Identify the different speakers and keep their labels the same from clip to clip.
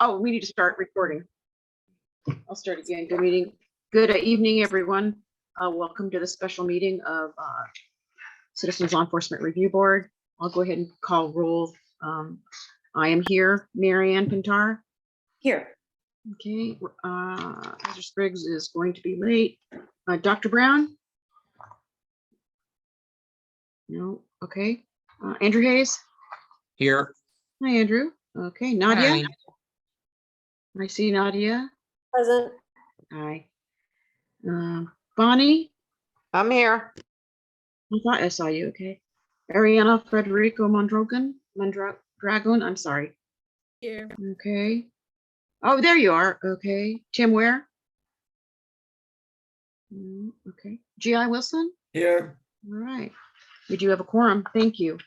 Speaker 1: Oh, we need to start recording. I'll start again. Good meeting. Good evening, everyone. Welcome to the special meeting of Citizens Law Enforcement Review Board. I'll go ahead and call roll. I am here. Mary Ann Pintar.
Speaker 2: Here.
Speaker 1: Okay. Mr. Spriggs is going to be late. Dr. Brown? No. Okay. Andrew Hayes?
Speaker 3: Here.
Speaker 1: Hi, Andrew. Okay. Nadia?
Speaker 3: Hi.
Speaker 1: I see Nadia.
Speaker 2: Present.
Speaker 1: Hi. Bonnie?
Speaker 4: I'm here.
Speaker 1: I thought I saw you. Okay. Ariana Frederico Mondragon, I'm sorry.
Speaker 5: Here.
Speaker 1: Okay. Oh, there you are. Okay. Tim Ware? Okay. G.I. Wilson?
Speaker 3: Here.
Speaker 1: All right. We do have a quorum. Thank you.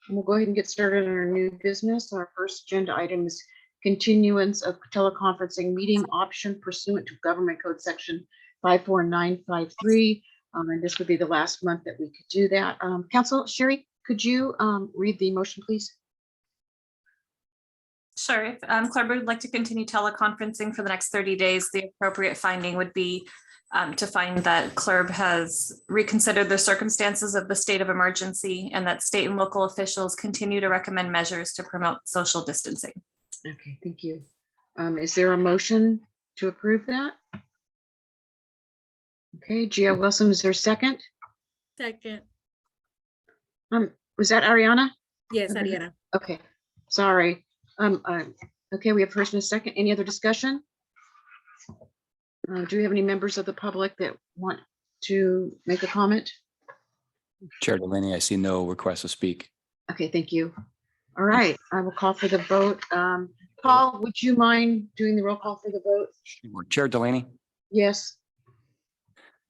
Speaker 1: And we'll go ahead and get started on our new business. Our first agenda item is continuance of teleconferencing meeting option pursuant to Government Code Section 54953. And this would be the last month that we could do that. Council Sherry, could you read the motion, please?
Speaker 6: Sure. If CLERB would like to continue teleconferencing for the next 30 days, the appropriate finding would be to find that CLERB has reconsidered the circumstances of the state of emergency and that state and local officials continue to recommend measures to promote social distancing.
Speaker 1: Okay, thank you. Is there a motion to approve that? Okay, Gia Wilson, is there a second?
Speaker 5: Second.
Speaker 1: Was that Ariana?
Speaker 5: Yes,
Speaker 1: Okay.
Speaker 5: Ariana.
Speaker 1: Okay, sorry. Okay, we have first and a second. Any other discussion? Do we have any members of the public that want to make a comment?
Speaker 3: Chair Delaney, I see no request to speak.
Speaker 1: Okay, thank you. All right, I will call for the vote. Paul, would you mind doing the roll call for the vote?
Speaker 3: Chair Delaney,
Speaker 1: Yes.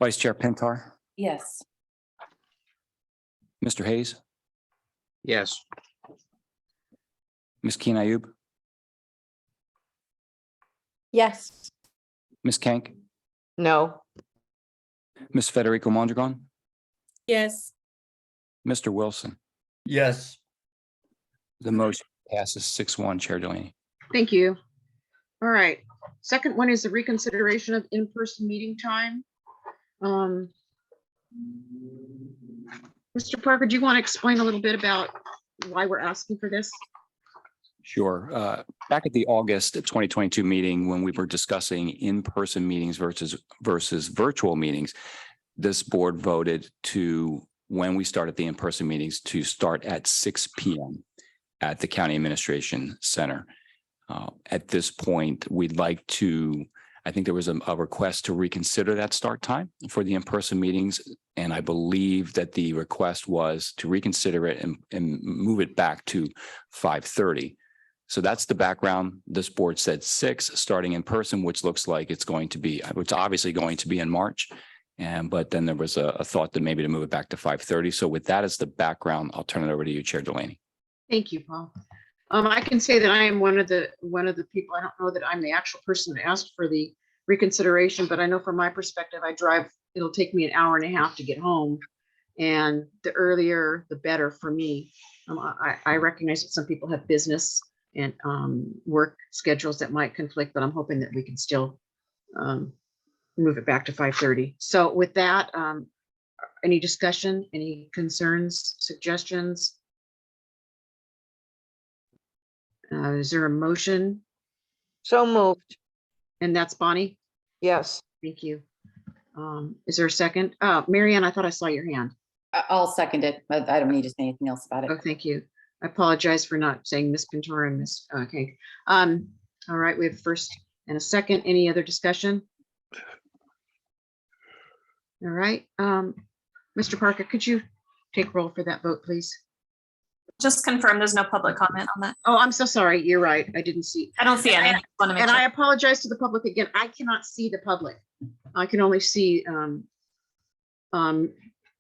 Speaker 3: Vice Chair Pintar,
Speaker 2: Yes.
Speaker 3: Mr. Hayes,
Speaker 4: Yes.
Speaker 3: Ms. Keen Ayub,
Speaker 2: Yes.
Speaker 3: Ms. Kank,
Speaker 4: No.
Speaker 3: Ms. Federico Mondragon,
Speaker 5: Yes.
Speaker 3: Mr. Wilson.
Speaker 7: Yes.
Speaker 3: The motion passes 6-1, Chair Delaney.
Speaker 1: Thank you. All right. Second one is the reconsideration of in-person meeting time. Mr. Parker, do you want to explain a little bit about why we're asking for this?
Speaker 3: Sure. Back at the August 2022 meeting, when we were discussing in-person meetings versus virtual meetings, this board voted to, when we started the in-person meetings, to start at 6 p.m. at the County Administration Center. At this point, we'd like to, I think there was a request to reconsider that start time for the in-person meetings. And I believe that the request was to reconsider it and move it back to 5:30. So that's the background. This board said 6 starting in person, which looks like it's obviously going to be in March. But then there was a thought that maybe to move it back to 5:30. So with that as the background, I'll turn it over to you, Chair Delaney.
Speaker 1: Thank you, Paul. I can say that I am one of the people. I don't know that I'm the actual person that asked for the reconsideration, but I know from my perspective, I drive, it'll take me an hour and a half to get home. And the earlier, the better for me. I recognize that some people have business and work schedules that might conflict, but I'm hoping that we can still move it back to 5:30. So with that, any discussion, any concerns, suggestions? Is there a motion?
Speaker 4: So moved.
Speaker 1: And that's Bonnie.
Speaker 4: Yes.
Speaker 1: Thank you. Is there a second? Mary Ann, I thought I saw your hand.
Speaker 2: I'll second it, but I don't need to say anything else about it.
Speaker 1: Oh, thank you. I apologize for not saying Miss Pintor and Miss. Okay. All right. We have first and a second. Any other discussion? All right. Mr. Parker, could you take roll for that vote, please?
Speaker 6: Just confirm there's no public comment on that.
Speaker 1: Oh, I'm so sorry. You're right. I didn't see.
Speaker 6: I don't see any. I want to make
Speaker 1: And
Speaker 6: sure.
Speaker 1: I apologize to the public again. I cannot see the public. I can only see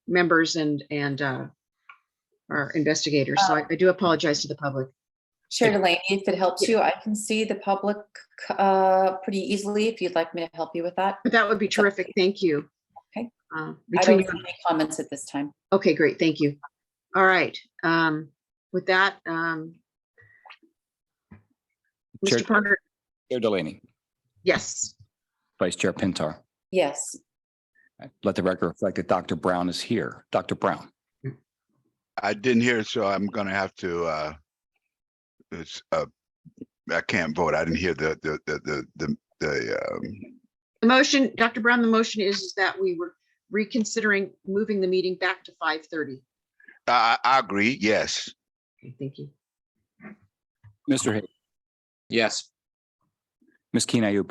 Speaker 1: members and our investigators. So I do apologize to the public.
Speaker 2: Chair Delaney, if it helps you, I can see the public pretty easily if you'd like me to help you with that.
Speaker 1: But that would be terrific. Thank you.
Speaker 2: Okay.
Speaker 1: Between
Speaker 2: I don't
Speaker 1: you.
Speaker 2: have any comments at this time.
Speaker 1: Okay, great. Thank you. All right. With that,
Speaker 3: Chair-
Speaker 1: Mr. Parker,
Speaker 3: Chair Delaney,
Speaker 1: Yes.
Speaker 3: Vice Chair Pintar.
Speaker 2: Yes.
Speaker 3: Let the record reflect that Dr. Brown is here. Dr. Brown.
Speaker 7: I didn't hear, so I'm gonna have to, I can't vote. I didn't hear the,
Speaker 1: The motion, Dr. Brown, the motion is that we were reconsidering moving the meeting back to 5:30.
Speaker 7: I agree, yes.
Speaker 1: Okay, thank you.
Speaker 3: Mr. Hayes,
Speaker 4: Yes.
Speaker 3: Ms. Keen Ayub,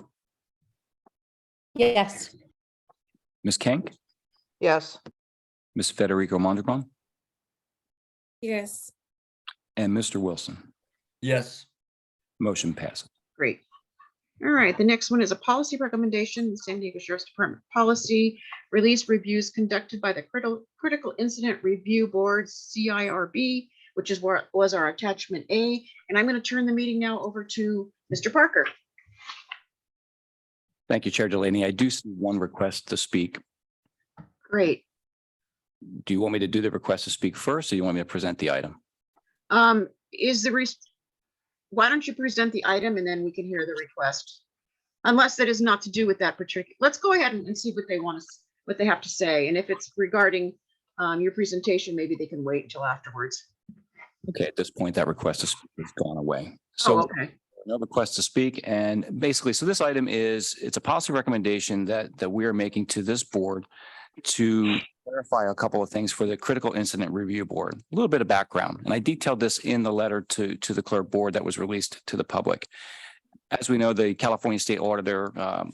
Speaker 2: Yes.
Speaker 3: Ms. Kenk,
Speaker 4: Yes.
Speaker 3: Ms. Federico Mondragon,
Speaker 5: yes,
Speaker 3: and Mr. Wilson.
Speaker 8: yes,
Speaker 3: Motion passes.
Speaker 1: Great. All right, the next one is a policy recommendation, the San Diego Sheriff's Department policy release reviews conducted by the Critical Incident Review Board, CIRB, which is what was our attachment A. And I'm going to turn the meeting now over to Mr. Parker.
Speaker 3: Thank you, Chair Delaney. I do see one request to speak.
Speaker 1: Great.
Speaker 3: Do you want me to do the request to speak first, or you want me to present the item?
Speaker 1: Why don't you present the item and then we can hear the request? Unless that is not to do with that particular, let's go ahead and see what they want to, what they have to say. And if it's regarding your presentation, maybe they can wait until afterwards.
Speaker 3: Okay, at this point, that request has gone away.
Speaker 1: Oh,
Speaker 3: So
Speaker 1: okay.
Speaker 3: no request to speak. And basically, so this item it's a policy recommendation that we are making to this board to clarify a couple of things for the Critical Incident Review Board. A little bit of background, and I detailed this in the letter to the CLERB board that was released to the public. As we know, the California State Auditor,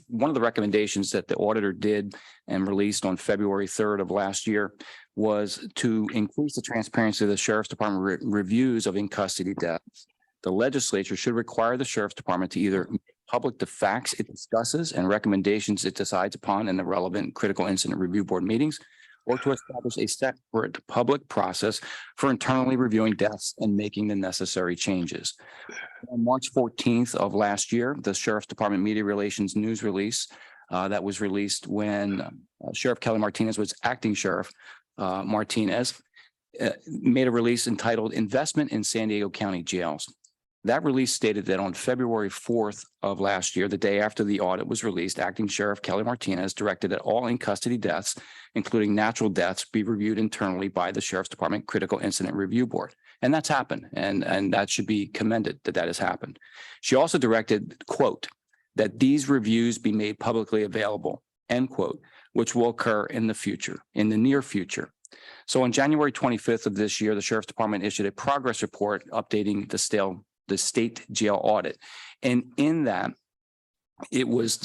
Speaker 3: one of the recommendations that the auditor did and released on February 3rd of last year was to increase the transparency of the Sheriff's Department reviews of in-custody deaths. The legislature should require the Sheriff's Department to either make public the facts it discusses and recommendations it decides upon in the relevant Critical Incident Review Board meetings, or to establish a separate public process for internally reviewing deaths and making the necessary changes. On March 14th of last year, the Sheriff's Department Media Relations news release that was released when Sheriff Kelly Martinez was acting Sheriff Martinez made a release entitled Investment in San Diego County Jails. That release stated that on February 4th of last year, the day after the audit was released, acting Sheriff Kelly Martinez directed that all in-custody deaths, including natural deaths, be reviewed internally by the Sheriff's Department Critical Incident Review Board. And that's happened. And that should be commended that has happened. She also directed, quote, that these reviews be made publicly available, end quote, which will occur in the future, in the near future. So on January 25th of this year, the Sheriff's Department issued a progress report updating the state jail audit. And in that, it was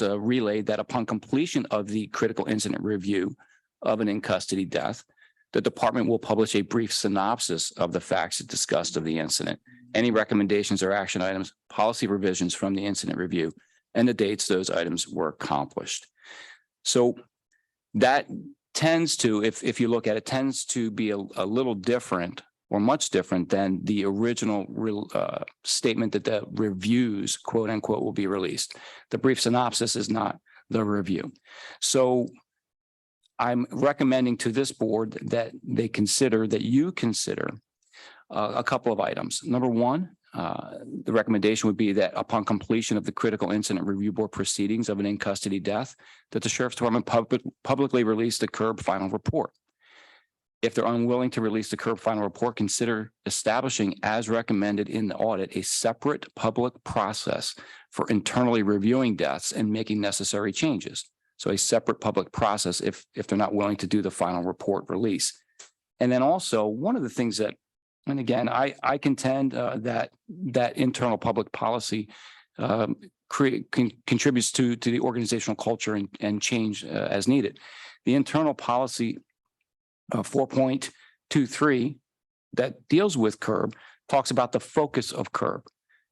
Speaker 3: relayed that upon completion of the critical incident review of an in-custody death, the department will publish a brief synopsis of the facts it discussed of the incident, any recommendations or action items, policy revisions from the incident review, and the dates those items were accomplished. So that tends to, if you look at it, tends to be a little different or much different than the original statement that the reviews, quote unquote, will be released. The brief synopsis is not the review. So I'm recommending to this board that you consider a couple of items. Number one, the recommendation would be that upon completion of the Critical Incident Review Board proceedings of an in-custody death, that the Sheriff's Department publicly release the CLERB final report. If they're unwilling to release the CLERB final report, consider establishing, as recommended in the audit, a separate public process for internally reviewing deaths and making necessary changes. So a separate public process if they're not willing to do the final report release. And then also one of the things that, and again, I contend that internal public policy contributes to the organizational culture and change as needed. The internal policy 4.23 that deals with CLERB talks about the focus of CLERB.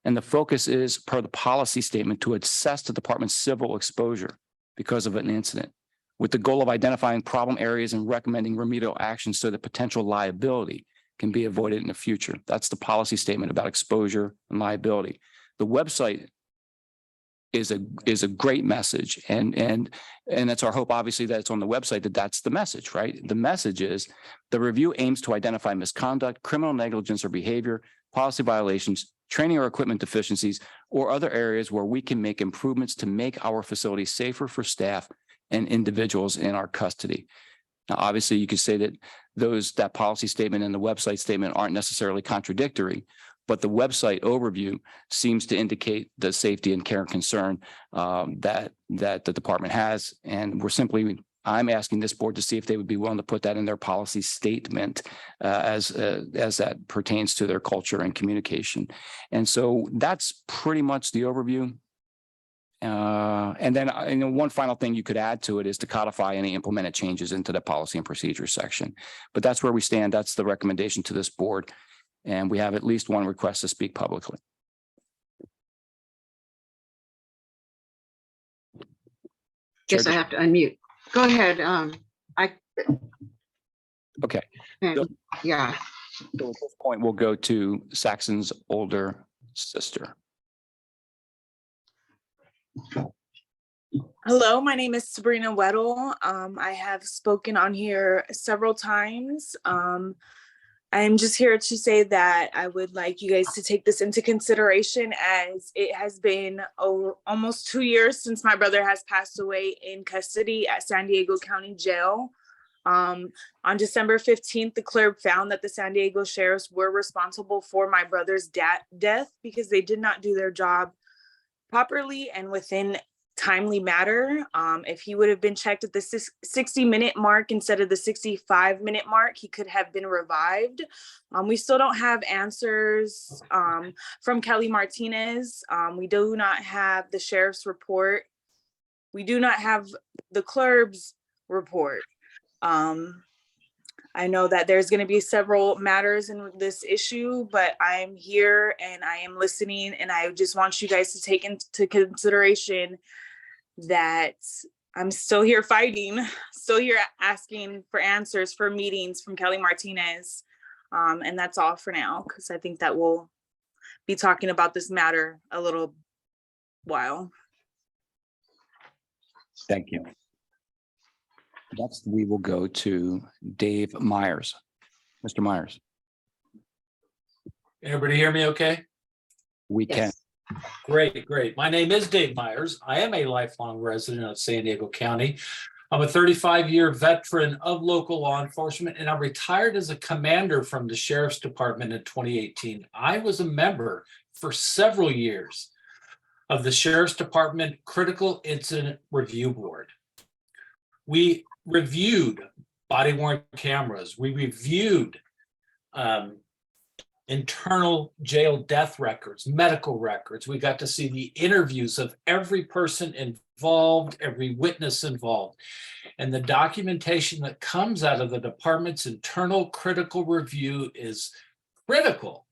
Speaker 3: And the focus is, per the policy statement, to assess the department's civil exposure because of an incident, with the goal of identifying problem areas and recommending remedial actions so that potential liability can be avoided in the future. That's the policy statement about exposure and liability. The website is a great message, and it's our hope, obviously, that it's on the website, that's the message, right? The message is the review aims to identify misconduct, criminal negligence or behavior, policy violations, training or equipment deficiencies, or other areas where we can make improvements to make our facilities safer for staff and individuals in our custody. Now, obviously, you could say that that policy statement and the website statement aren't necessarily contradictory, but the website overview seems to indicate the safety and care and concern that the department has. And I'm asking this board to see if they would be willing to put that in their policy statement as that pertains to their culture and communication. And so that's pretty much the overview. And then one final thing you could add to it is to codify any implemented changes into the policy and procedures section. But that's where we stand. That's the recommendation to this board. And we have at least one request to speak publicly.
Speaker 1: Guess I have to unmute. Go ahead.
Speaker 3: Okay.
Speaker 1: Yeah.
Speaker 3: So at this point, we'll go to Saxon's older sister.
Speaker 5: Hello, my name is Sabrina Weddle. I have spoken on here several times. I'm just here to say that I would like you guys to take this into consideration, as it has been almost 2 years since my brother has passed away in custody at San Diego County Jail. On December 15th, the CLERB found that the San Diego sheriffs were responsible for my brother's death because they did not do their job properly and within timely matter. If he would have been checked at the 60-minute mark instead of the 65-minute mark, he could have been revived. We still don't have answers from Kelly Martinez. We do not have the sheriff's report. We do not have the CLERB's report. I know that there's going to be several matters in this issue, but I'm here and I am listening, and I just want you guys to take into consideration that I'm still here fighting, still here asking for answers for meetings from Kelly Martinez. And that's all for now, because I think that we'll be talking about this matter a little while.
Speaker 3: Thank you. Next, we will go to Dave Myers. Mr. Myers.
Speaker 8: Everybody hear me okay?
Speaker 3: We can.
Speaker 8: Great, great. My name is Dave Myers. I am a lifelong resident of San Diego County. I'm a 35-year veteran of local law enforcement, and I retired as a commander from the Sheriff's Department in 2018. I was a member for several years of the Sheriff's Department Critical Incident Review Board. We reviewed body-worn cameras. We reviewed internal jail death records, medical records. We got to see the interviews of every person involved, every witness involved. And the documentation that comes out of the department's internal critical review is critical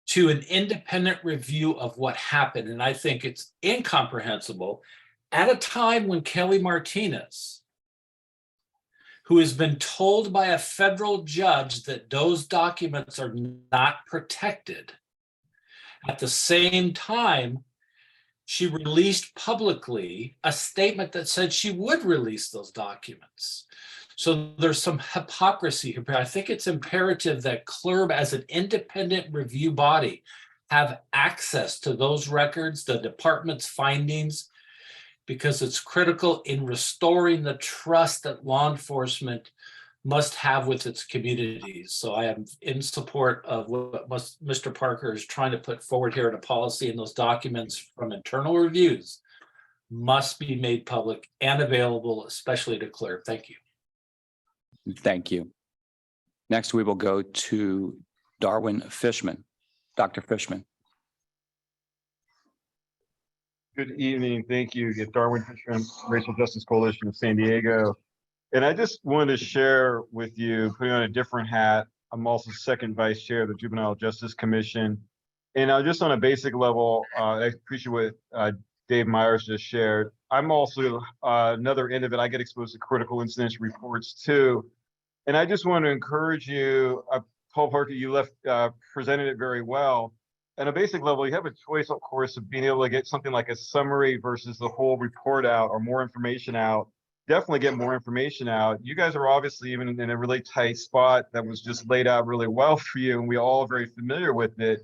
Speaker 8: to an independent review of what happened. And I think it's incomprehensible at a time when Kelly Martinez, who has been told by a federal judge that those documents are not protected. At the same time, she released publicly a statement that said she would release those documents. So there's some hypocrisy here, but I think it's imperative that CLERB, as an independent review body, have access to those records, the department's findings, because it's critical in restoring the trust that law enforcement must have with its communities. So I am in support of what Mr. Parker is trying to put forward here in a policy, and those documents from internal reviews must be made public and available, especially to CLERB. Thank you.
Speaker 3: Thank you. Next, we will go to Darwin Fishman. Dr. Fishman.
Speaker 9: Good evening. Thank you. It's Darwin Fishman, Racial Justice Coalition of San Diego. And I just wanted to share with you, putting on a different hat, I'm also second vice chair of the Juvenile Justice Commission. And just on a basic level, I appreciate what Dave Myers just shared. I'm also another end of it. I get exposed to critical incident reports too. And I just want to encourage you, Paul Parker, you presented it very well. At a basic level, you have a choice, of course, of being able to get something like a summary versus the whole report out, or more information out. Definitely get more information out. You guys are obviously even in a really tight spot that was just laid out really well for you, and we all are very familiar with it.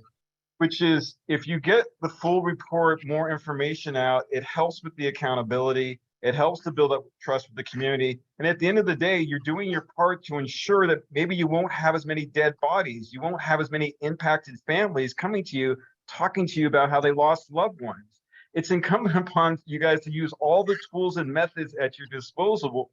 Speaker 9: which is if you get the full report, more information out, it helps with the accountability. It helps to build up trust with the community. And at the end of the day, you're doing your part to ensure that maybe you won't have as many dead bodies. You won't have as many impacted families coming to you, talking to you about how they lost loved ones. It's incumbent upon you guys to use all the tools and methods at your disposal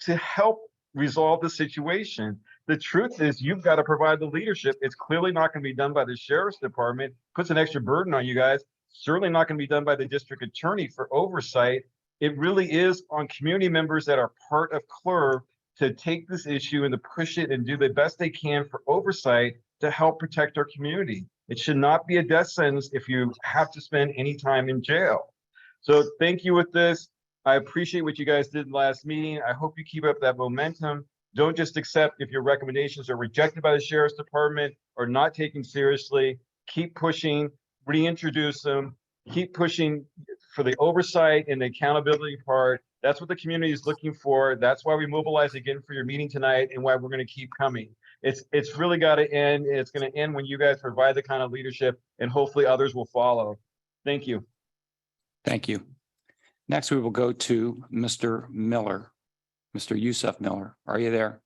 Speaker 9: to help resolve the situation. The truth is you've got to provide the leadership. It's clearly not going to be done by the sheriff's department, puts an extra burden on you guys. Certainly not going to be done by the district attorney for oversight. It really is on community members that are part of CLERB to take this issue and to push it and do the best they can for oversight to help protect our community. It should not be a death sentence if you have to spend any time in jail. So thank you with this. I appreciate what you guys did last meeting. I hope you keep up that momentum. Don't just accept if your recommendations are rejected by the sheriff's department or not taken seriously. Keep pushing, reintroduce them, keep pushing for the oversight and the accountability part. That's what the community is looking for. That's why we mobilize again for your meeting tonight and why we're going to keep coming. It's really got to end. It's going to end when you guys provide the kind of leadership and hopefully others will follow. Thank you.
Speaker 3: Thank you. Next, we will go to Mr. Miller, Mr. Yusuf Miller. Are you there?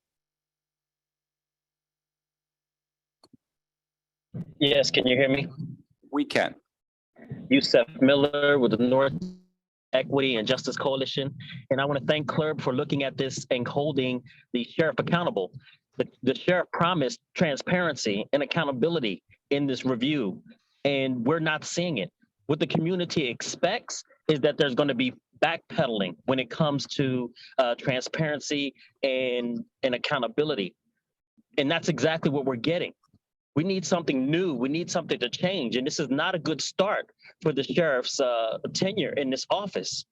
Speaker 10: Yes, can you hear me?
Speaker 3: We can.
Speaker 10: Yusuf Miller with the North Equity and Justice Coalition. And I want to thank CLERB for looking at this and holding the sheriff accountable. The sheriff promised transparency and accountability in this review, and we're not seeing it. What the community expects is that there's going to be backpedaling when it comes to transparency and accountability. And that's exactly what we're getting. We need something new. We need something to change. And this is not a good start for the sheriff's tenure in this office.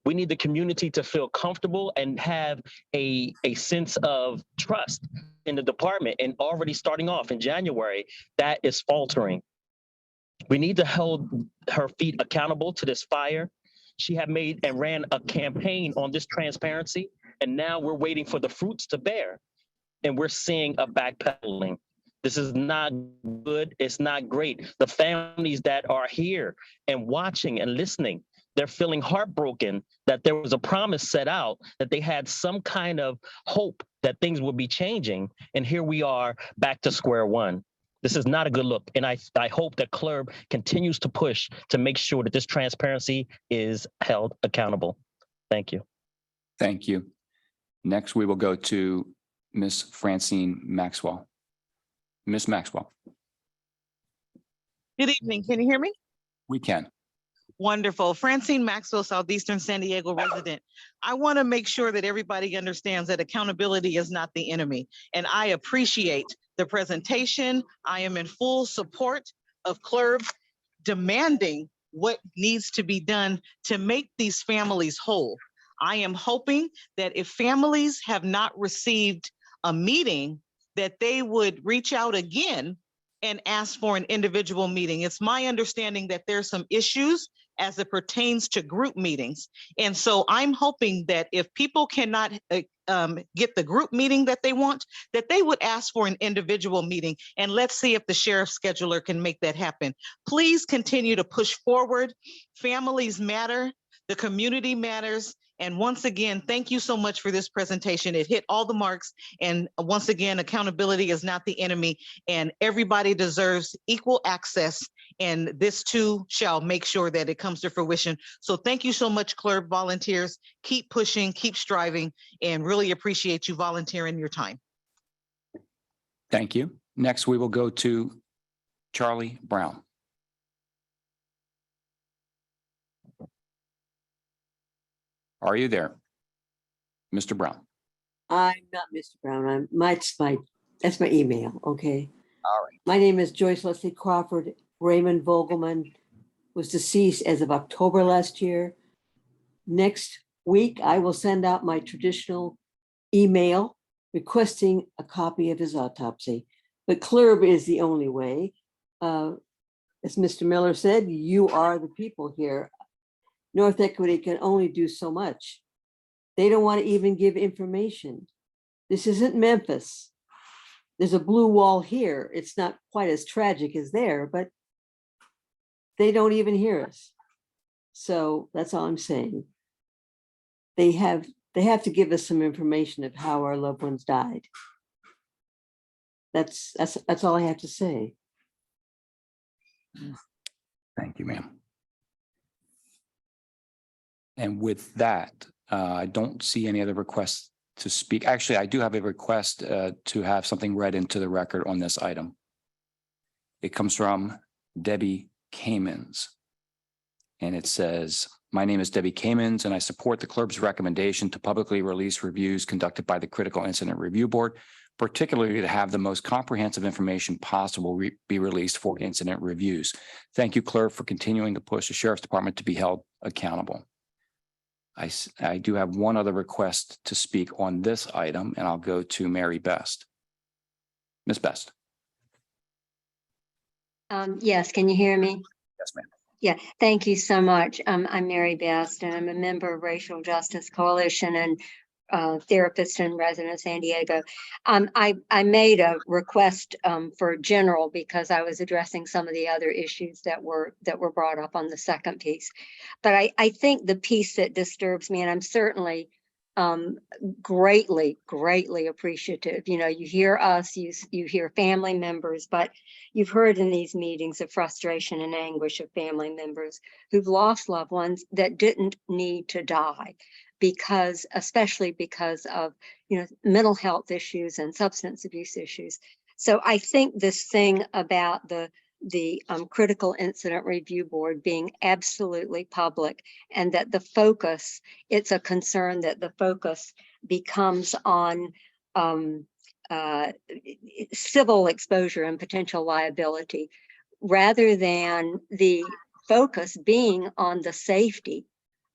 Speaker 10: We need the community to feel comfortable and have a sense of trust in the department. And already starting off in January, that is faltering. We need to hold her feet accountable to this fire. She had made and ran a campaign on this transparency, and now we're waiting for the fruits to bear. And we're seeing a backpedaling. This is not good. It's not great. The families that are here and watching and listening, they're feeling heartbroken that there was a promise set out, that they had some kind of hope that things would be changing. And here we are back to square one. This is not a good look. And I hope that CLERB continues to push to make sure that this transparency is held accountable. Thank you.
Speaker 3: Thank you. Next, we will go to Ms. Francine Maxwell. Ms. Maxwell.
Speaker 11: Good evening. Can you hear me?
Speaker 3: We can.
Speaker 11: Wonderful. Francine Maxwell, Southeastern San Diego resident. I want to make sure that everybody understands that accountability is not the enemy. And I appreciate the presentation. I am in full support of CLERB demanding what needs to be done to make these families whole. I am hoping that if families have not received a meeting, that they would reach out again and ask for an individual meeting. It's my understanding that there's some issues as it pertains to group meetings. And so I'm hoping that if people cannot get the group meeting that they want, that they would ask for an individual meeting. And let's see if the sheriff scheduler can make that happen. Please continue to push forward. Families matter. The community matters. And once again, thank you so much for this presentation. It hit all the marks. And once again, accountability is not the enemy, and everybody deserves equal access. And this too shall make sure that it comes to fruition. So thank you so much, CLERB volunteers. Keep pushing, keep striving, and really appreciate you volunteering your time.
Speaker 3: Thank you. Next, we will go to Charlie Brown. Are you there? Mr. Brown?
Speaker 12: I'm not Mr. Brown. That's my email. Okay.
Speaker 3: All right.
Speaker 12: My name is Joyce Leslie Crawford. Raymond Vogelman was deceased as of October last year. Next week, I will send out my traditional email requesting a copy of his autopsy. But CLERB is the only way. As Mr. Miller said, you are the people here. North Equity can only do so much. They don't want to even give information. This isn't Memphis. There's a blue wall here. It's not quite as tragic as there, but they don't even hear us. So that's all I'm saying. They have to give us some information of how our loved ones died. That's all I have to say.
Speaker 3: Thank you, ma'am. And with that, I don't see any other requests to speak. Actually, I do have a request to have something read into the record on this item. It comes from Debbie Kamens. And it says, "My name is Debbie Kamens, and I support the CLERB's recommendation to publicly release reviews conducted by the Critical Incident Review Board, particularly to have the most comprehensive information possible be released for incident reviews. Thank you, CLERB, for continuing to push the Sheriff's Department to be held accountable." I do have one other request to speak on this item, and I'll go to Mary Best. Ms. Best.
Speaker 13: Yes, can you hear me?
Speaker 3: Yes, ma'am.
Speaker 13: Yeah, thank you so much. I'm Mary Best, and I'm a member of Racial Justice Coalition and therapist and resident of San Diego. I made a request for general because I was addressing some of the other issues that were brought up on the second piece. But I think the piece that disturbs me, and I'm certainly greatly appreciative. You know, you hear us, you hear family members, but you've heard in these meetings the frustration and anguish of family members who've lost loved ones that didn't need to die, because especially because of, you know, mental health issues and substance abuse issues. So I think this thing about the Critical Incident Review Board being absolutely public, and that the focus, it's a concern that the focus becomes on civil exposure and potential liability, rather than the focus being on the safety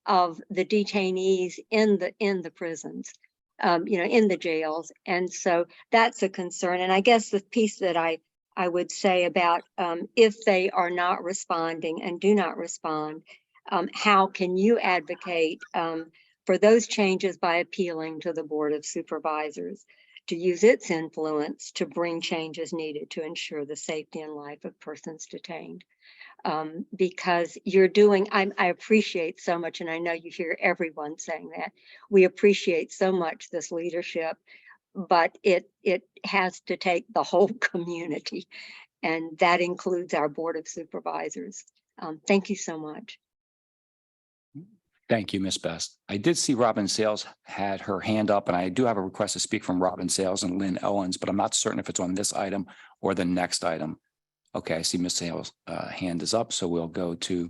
Speaker 13: of the detainees in the prisons, you know, in the jails. And so that's a concern. And I guess the piece that I would say about if they are not responding and do not respond, how can you advocate for those changes by appealing to the Board of Supervisors to use its influence to bring changes needed to ensure the safety and life of persons detained? Because you're doing, I appreciate so much, and I know you hear everyone saying that, we appreciate so much this leadership, but it has to take the whole community, and that includes our Board of Supervisors. Thank you so much.
Speaker 3: Thank you, Ms. Best. I did see Robin Sales had her hand up, and I do have a request to speak from Robin Sales and Lynn Owens, but I'm not certain if it's on this item or the next item. Okay, I see Ms. Sales' hand is up, so we'll go to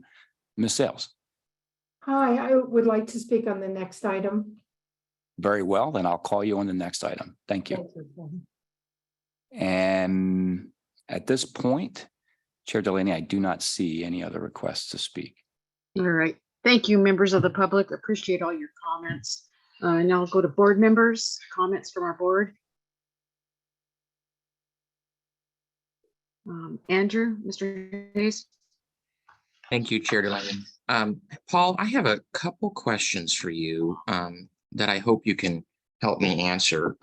Speaker 3: Ms. Sales.
Speaker 14: Hi, I would like to speak on the next item.
Speaker 3: Very well, then I'll call you on the next item. Thank you.
Speaker 14: Thank you.
Speaker 3: And at this point, Chair Delaney, I do not see any other requests to speak.
Speaker 1: All right. Thank you, members of the public. Appreciate all your comments. Now I'll go to board members, comments from our board. Andrew, Mr. Hayes.
Speaker 4: Thank you, Chair Delaney. Paul, I have a couple questions for you that I hope you can help me answer.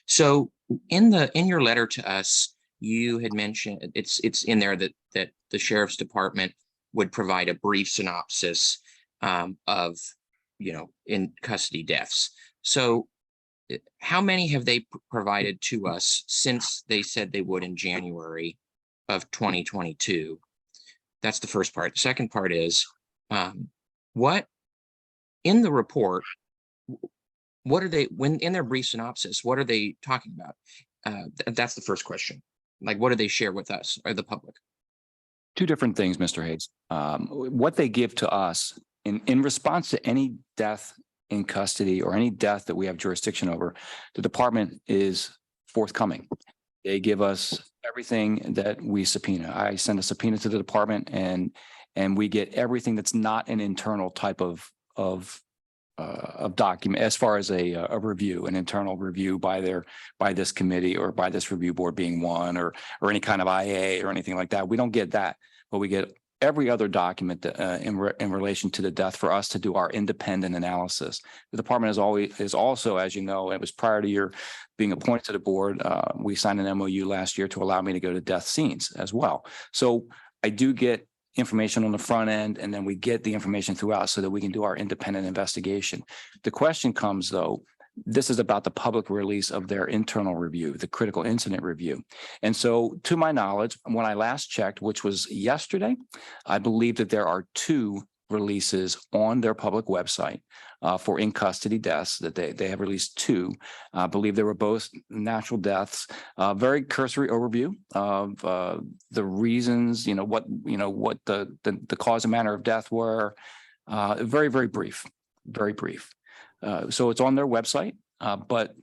Speaker 4: So in your letter to us, you had mentioned it's in there that the Sheriff's Department would provide a brief synopsis of, you know, in custody deaths. So how many have they provided to us since they said they would in January of 2022? That's the first part. The second part is what in the report, what are they, when in their brief synopsis, what are they talking about? That's the first question. Like, what do they share with us or the public?
Speaker 3: Two different things, Mr. Hayes. What they give to us in response to any death in custody or any death that we have jurisdiction over, the department is forthcoming. They give us everything that we subpoena. I send a subpoena to the department, and we get everything that's not an internal type of document, as far as a review, an internal review by this committee or by this review board being one, or any kind of IA or anything like that. We don't get that, but we get every other document that, in relation to the death for us to do our independent analysis. The department is also, as you know, it was prior to your being appointed to the board. We signed an MOU last year to allow me to go to death scenes as well. So I do get information on the front end, and then we get the information throughout so that we can do our independent investigation. The question comes, though, this is about the public release of their internal review, the critical incident review. And so to my knowledge, when I last checked, which was yesterday, I believe that there are 2 releases on their public website for in custody deaths, that they have released 2. I believe they were both natural deaths. Very cursory overview of the reasons, what the cause and manner of death were. Very, very brief, very brief. So it's on their website, but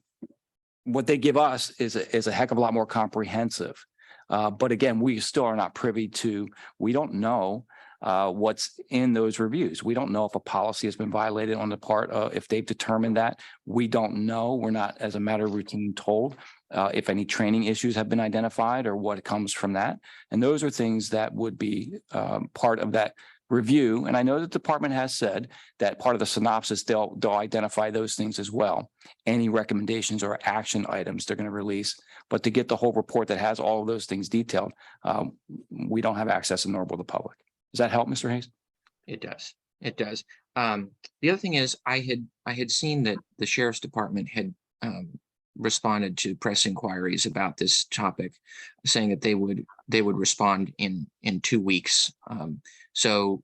Speaker 3: what they give us is a heck of a lot more comprehensive. But again, we still are not privy to, we don't know what's in those reviews. We don't know if a policy has been violated on the part of, if they've determined that. We don't know. We're not, as a matter of routine, told if any training issues have been identified or what comes from that. And those are things that would be part of that review. And I know the department has said that part of the synopsis, they'll identify those things as well. Any recommendations or action items they're going to release. But to get the whole report that has all of those things detailed, we don't have access, and nor will the public. Does that help, Mr. Hayes?
Speaker 4: It does. It does. The other thing is, I had seen that the sheriff's department had responded to press inquiries about this topic, saying that they would respond in 2 weeks. So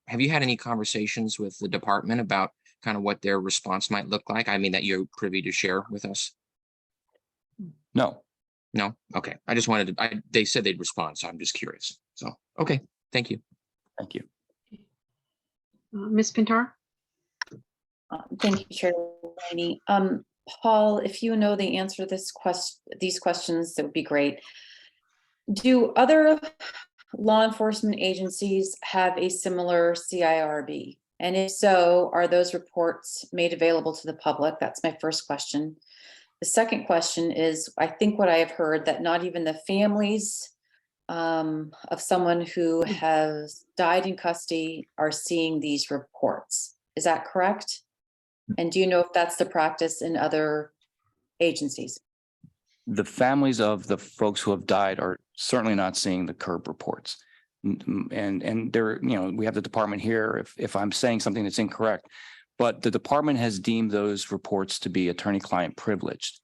Speaker 4: have you had any conversations with the department about kind of what their response might look like? I mean, that you're privy to share with us?
Speaker 3: No.
Speaker 4: No? Okay. I just wanted to, they said they'd respond, so I'm just curious. So, okay. Thank you.
Speaker 3: Thank you.
Speaker 1: Ms. Pintar?
Speaker 2: Thank you, Chair Laney. Paul, if you know the answer to these questions, that would be great. Do other law enforcement agencies have a similar CIRB? And if so, are those reports made available to the public? That's my first question. The second question is, I think what I have heard, that not even the families of someone who has died in custody are seeing these reports. Is that correct? And do you know if that's the practice in other agencies?
Speaker 3: The families of the folks who have died are certainly not seeing the CLERB reports. And there, we have the department here, if I'm saying something that's incorrect, but the department has deemed those reports to be attorney-client privileged.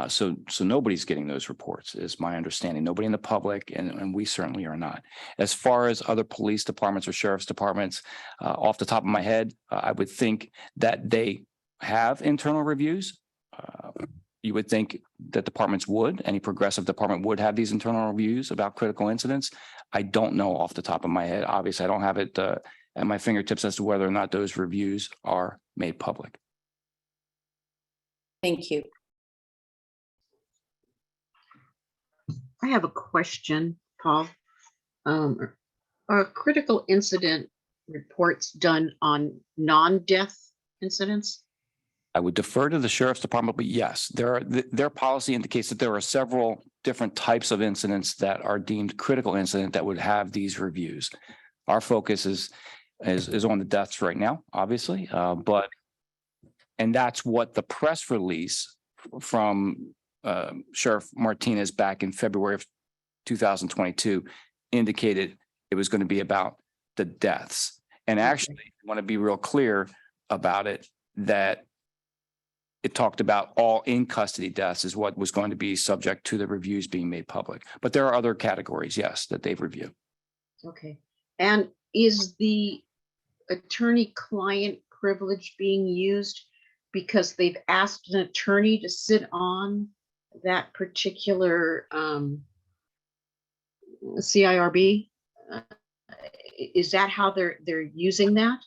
Speaker 3: So nobody's getting those reports, is my understanding. Nobody in the public, and we certainly are not. As far as other police departments or sheriff's departments, off the top of my head, I would think that they have internal reviews. You would think that departments would, any progressive department would have these internal reviews about critical incidents. I don't know off the top of my head. Obviously, I don't have it at my fingertips as to whether or not those reviews are made public.
Speaker 2: Thank you.
Speaker 1: I have a question, Paul. Are critical incident reports done on non-death incidents?
Speaker 3: I would defer to the sheriff's department, but yes, their policy indicates that there are several different types of incidents that are deemed critical incident that would have these reviews. Our focus is on the deaths right now, obviously, and that's what the press release from Sheriff Martinez back in February of 2022 indicated it was going to be about the deaths. And actually, I want to be real clear about it, that it talked about all in custody deaths is what was going to be subject to the reviews being made public. But there are other categories, yes, that they've reviewed.
Speaker 1: Okay. And is the attorney-client privilege being used because they've asked an attorney to sit on that particular CIRB? Is that how they're using that?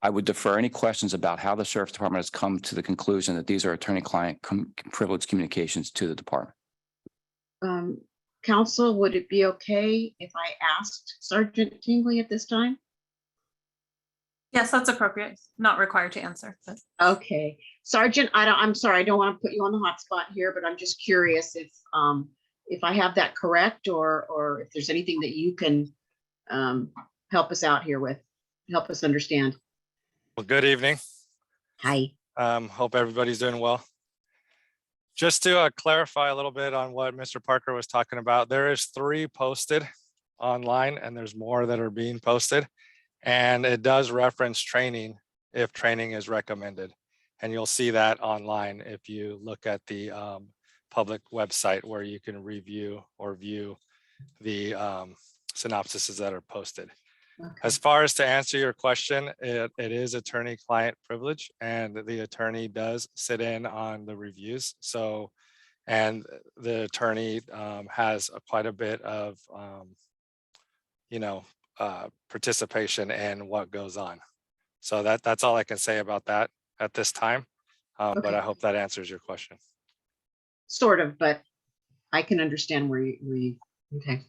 Speaker 3: I would defer any questions about how the sheriff's department has come to the conclusion that these are attorney-client privileged communications to the department.
Speaker 1: Counsel, would it be okay if I asked Sergeant Tingley at this time?
Speaker 6: Yes, that's appropriate. Not required to answer. But.
Speaker 1: Okay, Sergeant, I'm sorry, I don't want to put you on the hot spot here, but I'm just curious if I have that correct, or if there's anything that you can help us out here with, help us understand.
Speaker 15: Well, good evening.
Speaker 1: Hi.
Speaker 15: Hope everybody's doing well. Just to clarify a little bit on what Mr. Parker was talking about, there is 3 posted online, and there's more that are being posted. And it does reference training if training is recommended. And you'll see that online if you look at the public website where you can review or view the synopsises that are posted. As far as to answer your question, it is attorney-client privilege, and the attorney does sit in on the reviews. So, and the attorney has quite a bit of, participation in what goes on. So that's all I can say about that at this time. But I hope that answers your question.
Speaker 1: Sort of, but I can understand where you okay.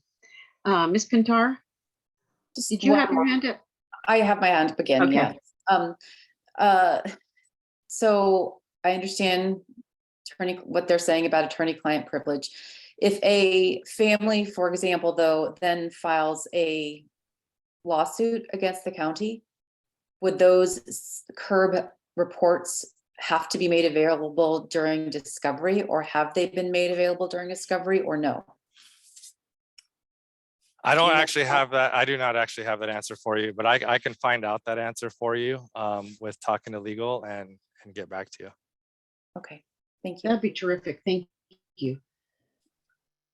Speaker 1: Ms. Pintar, did you have your hand up?
Speaker 2: I have my hand up again,
Speaker 1: Okay.
Speaker 2: yes. So I understand what they're saying about attorney-client privilege. If a family, for example, though, then files a lawsuit against the county, would those CLERB reports have to be made available during discovery, or have they been made available during discovery, or no?
Speaker 15: I don't actually have that. I do not actually have that answer for you, but I can find out that answer for you with talking to legal and get back to you.
Speaker 2: Okay, thank you.
Speaker 1: That'd be terrific. Thank you.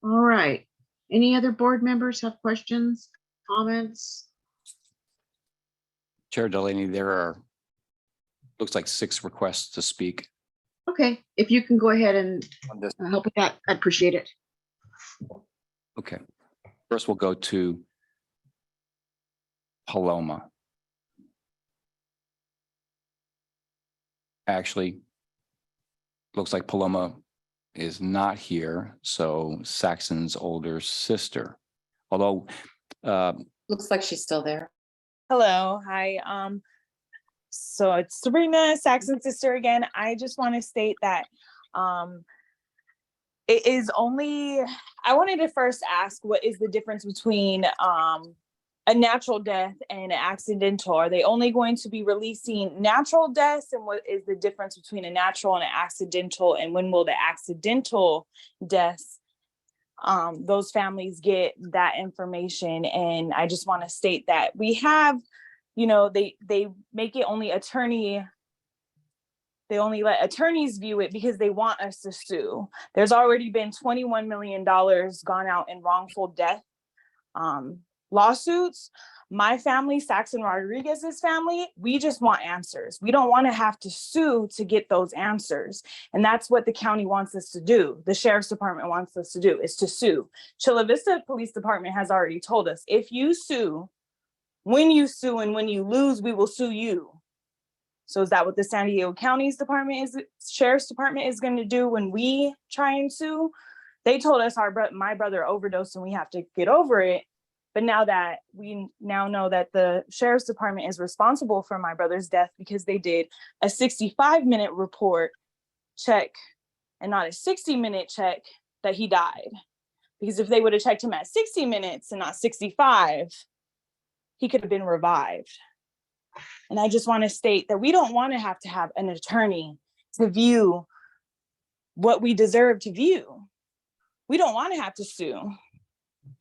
Speaker 1: All right. Any other board members have questions, comments?
Speaker 3: Chair Delaney, there are, looks like 6 requests to speak.
Speaker 1: Okay, if you can go ahead and
Speaker 3: on this.
Speaker 1: help with that, I'd appreciate it.
Speaker 3: Okay. First, we'll go to Paloma. Actually, looks like Paloma is not here, so Saxon's older sister. Although,
Speaker 2: Looks like she's still there.
Speaker 5: Hello, hi. So it's Sabrina, Saxon's sister again. I just want to state that it is only, I wanted to first ask, what is the difference between a natural death and an accidental? Are they only going to be releasing natural deaths? And what is the difference between a natural and an accidental? And when will the accidental deaths, those families get that information? And I just want to state that we have, they make it only they only let attorneys view it because they want us to sue. There's already been $21 million gone out in wrongful death lawsuits. My family, Saxon Rodriguez's family, we just want answers. We don't want to have to sue to get those answers. And that's what the county wants us to do. The sheriff's department wants us to do, is to sue. Chula Vista Police Department has already told us, if you sue, when you sue and when you lose, we will sue you. So is that what the San Diego County's sheriff's department is going to do when we try and sue? They told us my brother overdosed and we have to get over it. But now that we know that the sheriff's department is responsible for my brother's death because they did a 65-minute report check and not a 60-minute check that he died. Because if they would have checked him at 60 minutes and not 65, he could have been revived. And I just want to state that we don't want to have an attorney to view what we deserve to view. We don't want to have to sue.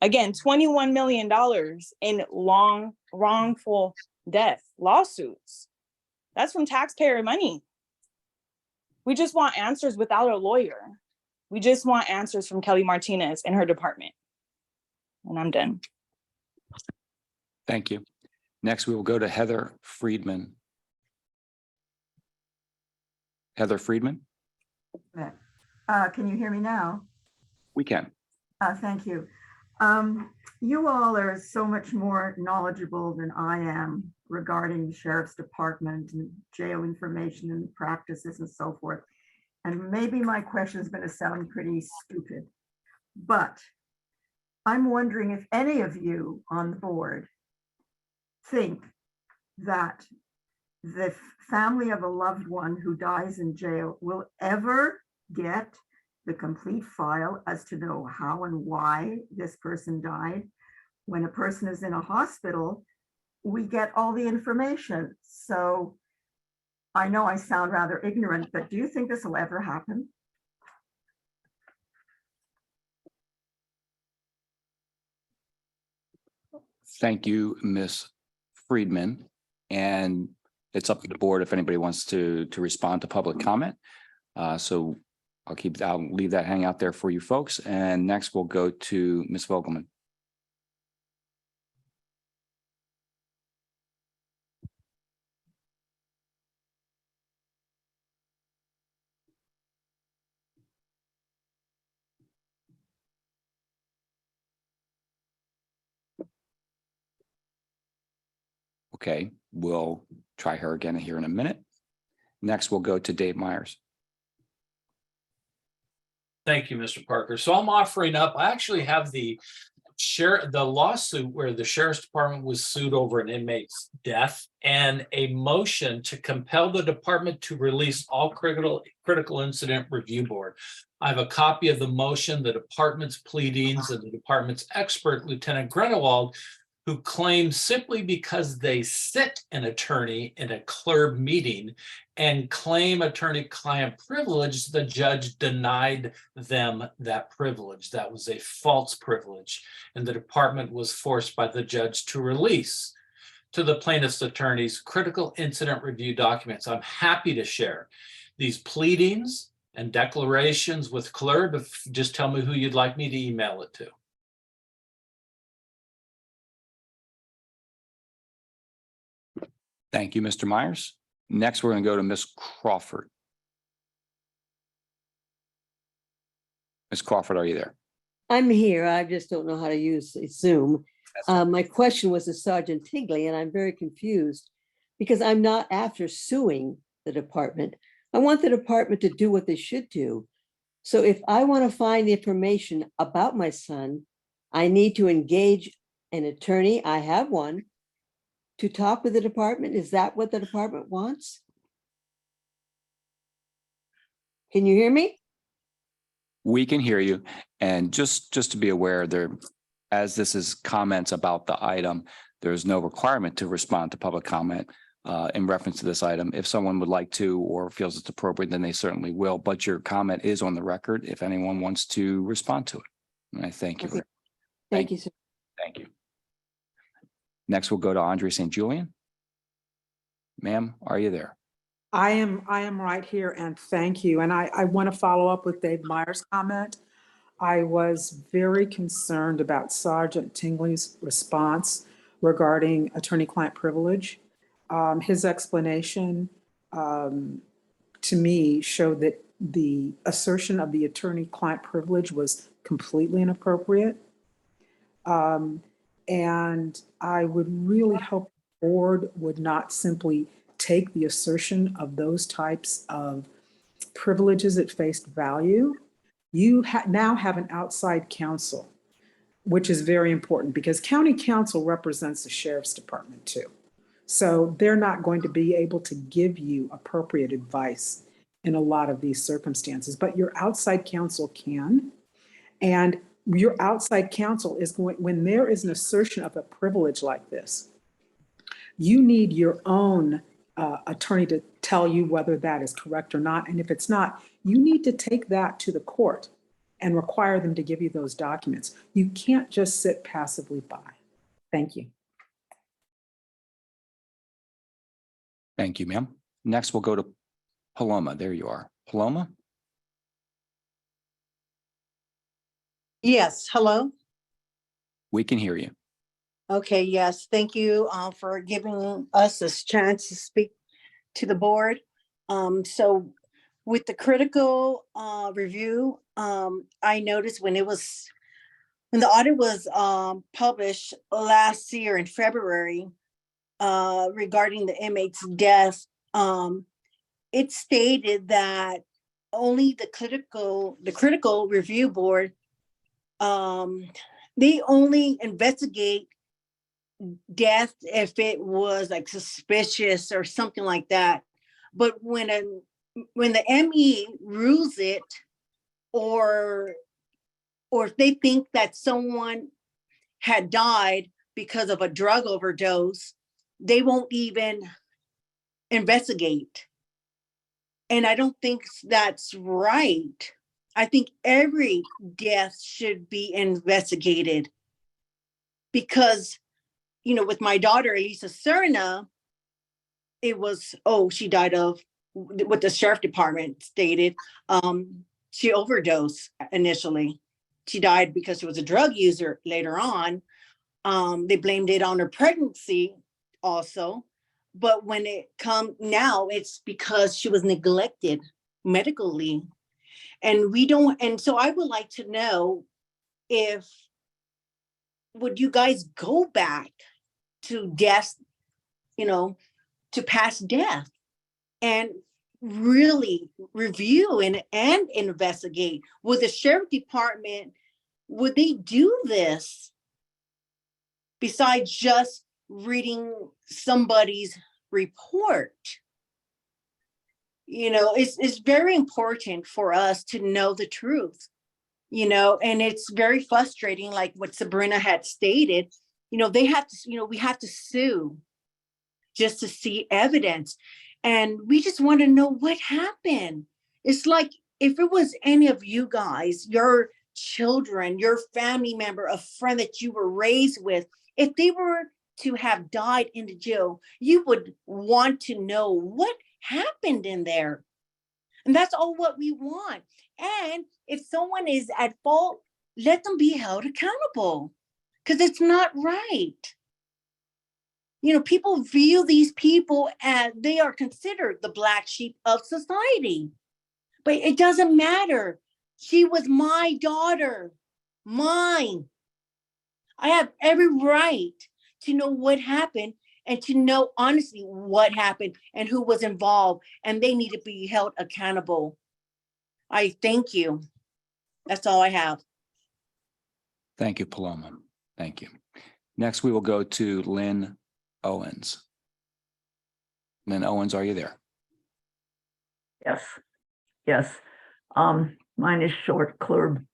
Speaker 5: Again, $21 million in wrongful death lawsuits. That's from taxpayer money. We just want answers without a lawyer. We just want answers from Kelly Martinez and her department. And I'm done.
Speaker 3: Thank you. Next, we will go to Heather Friedman. Heather Friedman?
Speaker 16: Can you hear me now?
Speaker 3: We can.
Speaker 16: Thank you. You all are so much more knowledgeable than I am regarding the sheriff's department and jail information and practices and so forth. And maybe my question is going to sound pretty stupid, but I'm wondering if any of you on the board think that the family of a loved one who dies in jail will ever get the complete file as to know how and why this person died. When a person is in a hospital, we get all the information. So I know I sound rather ignorant, but do you think this will ever happen?
Speaker 3: Thank you, Ms. Friedman. And it's up to the board if anybody wants to respond to public comment. So I'll leave that hang out there for you folks. And next we'll go to Ms. Vogelman. Okay, we'll try her again here in a minute. Next, we'll go to Dave Myers.
Speaker 8: Thank you, Mr. Parker. So I'm offering up, I actually have the lawsuit where the sheriff's department was sued over an inmate's death and a motion to compel the department to release all critical incident review board. I have a copy of the motion, the department's pleadings, and the department's expert, Lieutenant Grenewald, who claims simply because they sit an attorney in a CLERB meeting and claim attorney-client privilege, the judge denied them that privilege. That was a false privilege, and the department was forced by the judge to release to the plaintiff's attorneys critical incident review documents. I'm happy to share these pleadings and declarations with CLERB. Just tell me who you'd like me to email it to.
Speaker 3: Thank you, Mr. Myers. Next, we're going to go to Ms. Crawford. Ms. Crawford, are you there?
Speaker 12: I'm here. I just don't know how to use Zoom. My question was to Sergeant Tigley, and I'm very confused because I'm not after suing the department. I want the department to do what they should do. So if I want to find information about my son, I need to engage an attorney. I have one. To talk with the department? Is that what the department wants? Can you hear me?
Speaker 3: We can hear you. And just to be aware, as this is comments about the item, there's no requirement to respond to public comment in reference to this item. If someone would like to or feels it's appropriate, then they certainly will. But your comment is on the record if anyone wants to respond to it. And I thank you.
Speaker 12: Okay. Thank you, sir.
Speaker 3: Thank you. Next, we'll go to Andre St. Julian. Ma'am, are you there?
Speaker 17: I am right here, and thank you. And I want to follow up with Dave Myers' comment. I was very concerned about Sergeant Tingley's response regarding attorney-client privilege. His explanation to me showed that the assertion of the attorney-client privilege was completely inappropriate. And I would really hope the board would not simply take the assertion of those types of privileges at face value. You now have an outside counsel, which is very important because county counsel represents the sheriff's department too. So they're not going to be able to give you appropriate advice in a lot of these circumstances, but your outside counsel can. And your outside counsel is going, when there is an assertion of a privilege like this, you need your own attorney to tell you whether that is correct or not. And if it's not, you need to take that to the court and require them to give you those documents. You can't just sit passively by. Thank you.
Speaker 3: Thank you, ma'am. Next, we'll go to Paloma. There you are. Paloma?
Speaker 18: Yes, hello.
Speaker 3: We can hear you.
Speaker 18: Okay, yes, thank you for giving us this chance to speak to the board. So with the critical review, I noticed when the audit was published last year in February regarding the inmate's death, it stated that only the critical review board, they only investigate death if it was like suspicious or something like that. But when the ME rules it, or if they think that someone had died because of a drug overdose, they won't even investigate. And I don't think that's right. I think every death should be investigated because with my daughter, Elisa Serna, it was, oh, she died of what the sheriff department stated. She overdosed initially. She died because she was a drug user later on. They blamed it on her pregnancy also. But when it come now, it's because she was neglected medically. And we don't, and so I would like to know if, would you guys go back to death, to past death and really review and investigate? Would the sheriff department, would they do this besides just reading somebody's report? It's very important for us to know the truth, and it's very frustrating, like what Sabrina had stated. They have to, we have to sue just to see evidence. And we just want to know what happened. It's like, if it was any of you guys, your children, your family member, a friend that you were raised with, if they were to have died in the jail, you would want to know what happened in there. And that's all what we want. And if someone is at fault, let them be held accountable, because it's not right. People view these people as they are considered the black sheep of society. But it doesn't matter. She was my daughter, mine. I have every right to know what happened and to know honestly what happened and who was involved, and they need to be held accountable. I thank you. That's all I have.
Speaker 3: Thank you, Paloma. Thank you. Next, we will go to Lynn Owens. Lynn Owens, are you there?
Speaker 19: Yes. Mine is short, CLERB.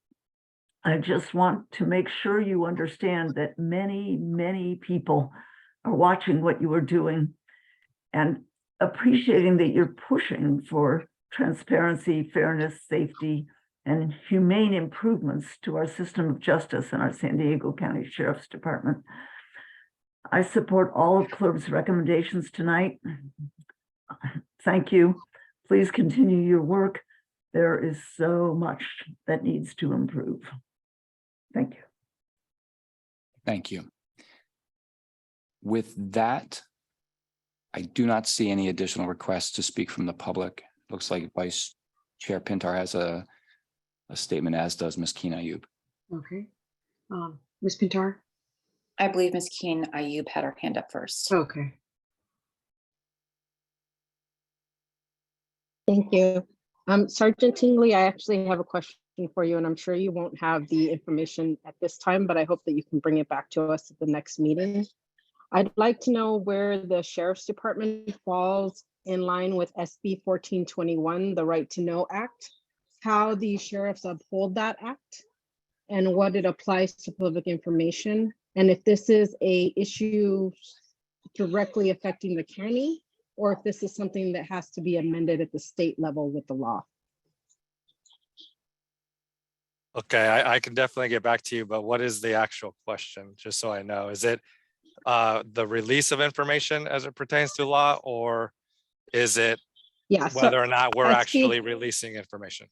Speaker 19: I just want to make sure you understand that many, many people are watching what you are doing and appreciating that you're pushing for transparency, fairness, safety, and humane improvements to our system of justice and our San Diego County Sheriff's Department. I support all of CLERB's recommendations tonight. Thank you. Please continue your work. There is so much that needs to improve. Thank you.
Speaker 3: Thank you. With that, I do not see any additional requests to speak from the public. Looks like Vice Chair Pintar has a statement, as does Ms. Keen Ayub.
Speaker 1: Okay. Ms. Pintar?
Speaker 2: I believe Ms. Keen Ayub had her hand up first.
Speaker 1: Okay.
Speaker 20: Thank you. Sergeant Tingley, I actually have a question for you, and I'm sure you won't have the information at this time, but I hope that you can bring it back to us at the next meeting. I'd like to know where the Sheriff's Department falls in line with SB 1421, the Right to Know Act, how the sheriffs uphold that act, and what it applies to public information, and if this is an issue directly affecting the county, or if this is something that has to be amended at the state level with the law.
Speaker 15: Okay, I can definitely get back to you, but what is the actual question? Just so I know, is it the release of information as it pertains to law, or is it whether or not we're actually releasing information?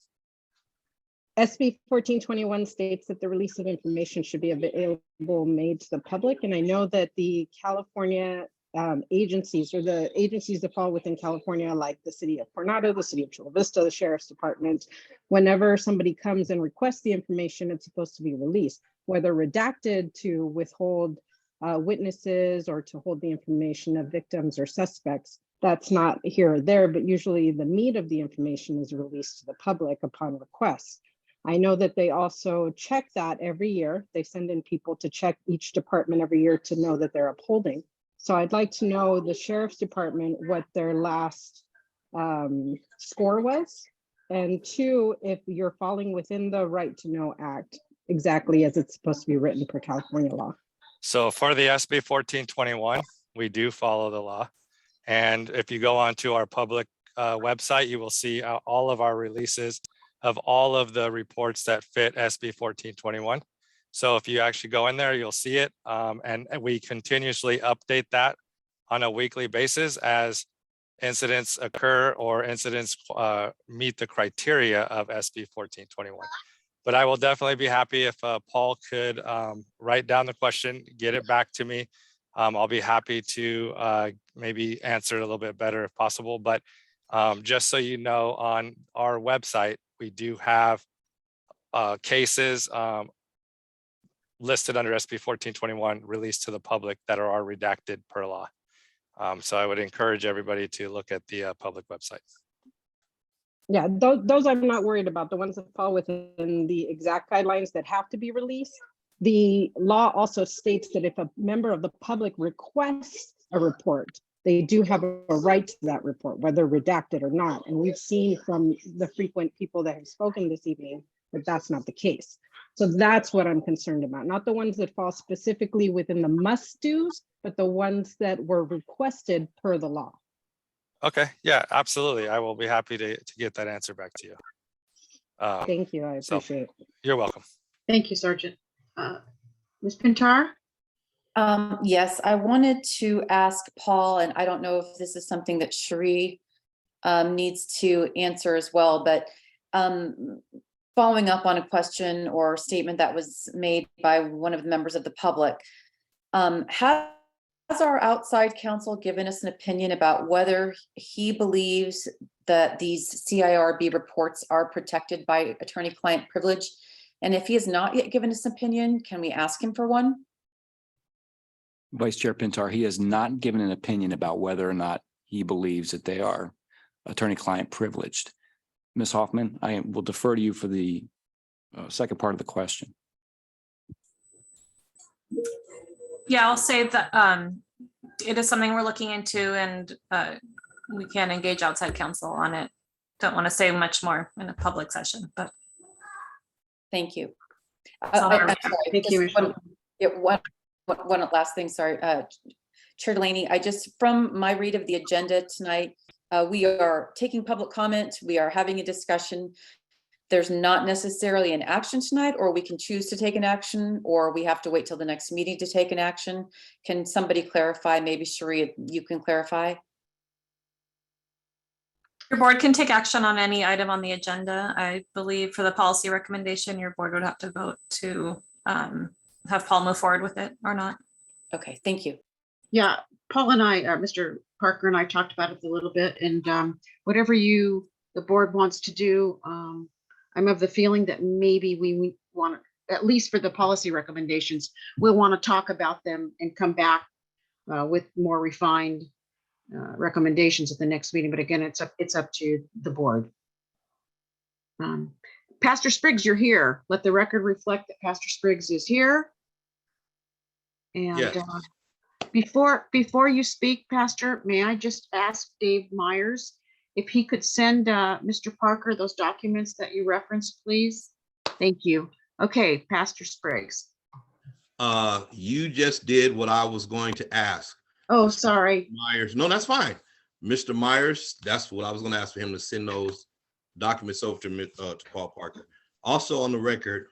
Speaker 20: SB 1421 states that the release of information should be available made to the public. And I know that the California agencies, or the agencies that fall within California, like the city of Coronado, the city of Chula Vista, the Sheriff's Department, whenever somebody comes and requests the information, it's supposed to be released, whether redacted to withhold witnesses or to hold the information of victims or suspects. That's not here or there, but usually the meat of the information is released to the public upon request. I know that they also check that every year. They send in people to check each department every year to know that they're upholding. So I'd like to know the Sheriff's Department, what their last score was. And two, if you're falling within the Right to Know Act, exactly as it's supposed to be written per California law.
Speaker 15: So for the SB 1421, we do follow the law. And if you go onto our public website, you will see all of our releases of all of the reports that fit SB 1421. So if you actually go in there, you'll see it. And we continuously update that on a weekly basis as incidents occur or incidents meet the criteria of SB 1421. But I will definitely be happy if Paul could write down the question, get it back to me. I'll be happy to maybe answer it a little bit better if possible. But just so you know, on our website, we do have cases listed under SB 1421 released to the public that are redacted per law. So I would encourage everybody to look at the public website.
Speaker 20: Yeah, those I'm not worried about, the ones that fall within the exact guidelines that have to be released. The law also states that if a member of the public requests a report, they do have a right to that report, whether redacted or not. And we've seen from the frequent people that have spoken this evening that that's not the case. So that's what I'm concerned about, not the ones that fall specifically within the must-dos, but the ones that were requested per the law.
Speaker 15: Okay, yeah, absolutely. I will be happy to get that answer back to you.
Speaker 20: Thank you, I appreciate it.
Speaker 15: You're welcome.
Speaker 1: Thank you, Sergeant. Ms. Pintar?
Speaker 2: Yes, I wanted to ask Paul, and I don't know if this is something that Cherie needs to answer as well, but following up on a question or statement that was made by one of the members of the public, has our outside counsel given us an opinion about whether he believes that these CIRB reports are protected by attorney-client privilege? And if he has not yet given us an opinion, can we ask him for one?
Speaker 3: Vice Chair Pintar, he has not given an opinion about whether or not he believes that they are attorney-client privileged. Ms. Hoffman, I will defer to you for the second part of the question.
Speaker 6: Yeah, I'll say that it is something we're looking into, and we can engage outside counsel on it. Don't want to say much more in a public session, but.
Speaker 2: Thank you.
Speaker 6: Sorry.
Speaker 2: I'm sorry,
Speaker 1: Thank you,
Speaker 2: one last thing, sorry. Chair Delaney, from my read of the agenda tonight, we are taking public comment, we are having a discussion. There's not necessarily an action tonight, or we can choose to take an action, or we have to wait till the next meeting to take an action. Can somebody clarify? Maybe Cherie, you can clarify.
Speaker 6: Your board can take action on any item on the agenda. I believe for the policy recommendation, your board would have to vote to have Paul move forward with it or not.
Speaker 2: Okay, thank you.
Speaker 1: Yeah, Paul and I, Mr. Parker and I talked about it a little bit, and whatever the board wants to do, I'm of the feeling that maybe we want to, at least for the policy recommendations, we'll want to talk about them and come back with more refined recommendations at the next meeting. But again, it's up to the board. Pastor Spriggs, you're here. Let the record reflect that Pastor Spriggs is here. And
Speaker 21: yes.
Speaker 1: Before you speak, Pastor, may I just ask Dave Myers if he could send Mr. Parker those documents that you referenced, please? Thank you. Okay, Pastor Spriggs.
Speaker 21: You just did what I was going to ask.
Speaker 1: Oh, sorry.
Speaker 21: Myers. No, that's fine. Mr. Myers, that's what I was going to ask for him to send those documents over to Paul Parker. Also on the record,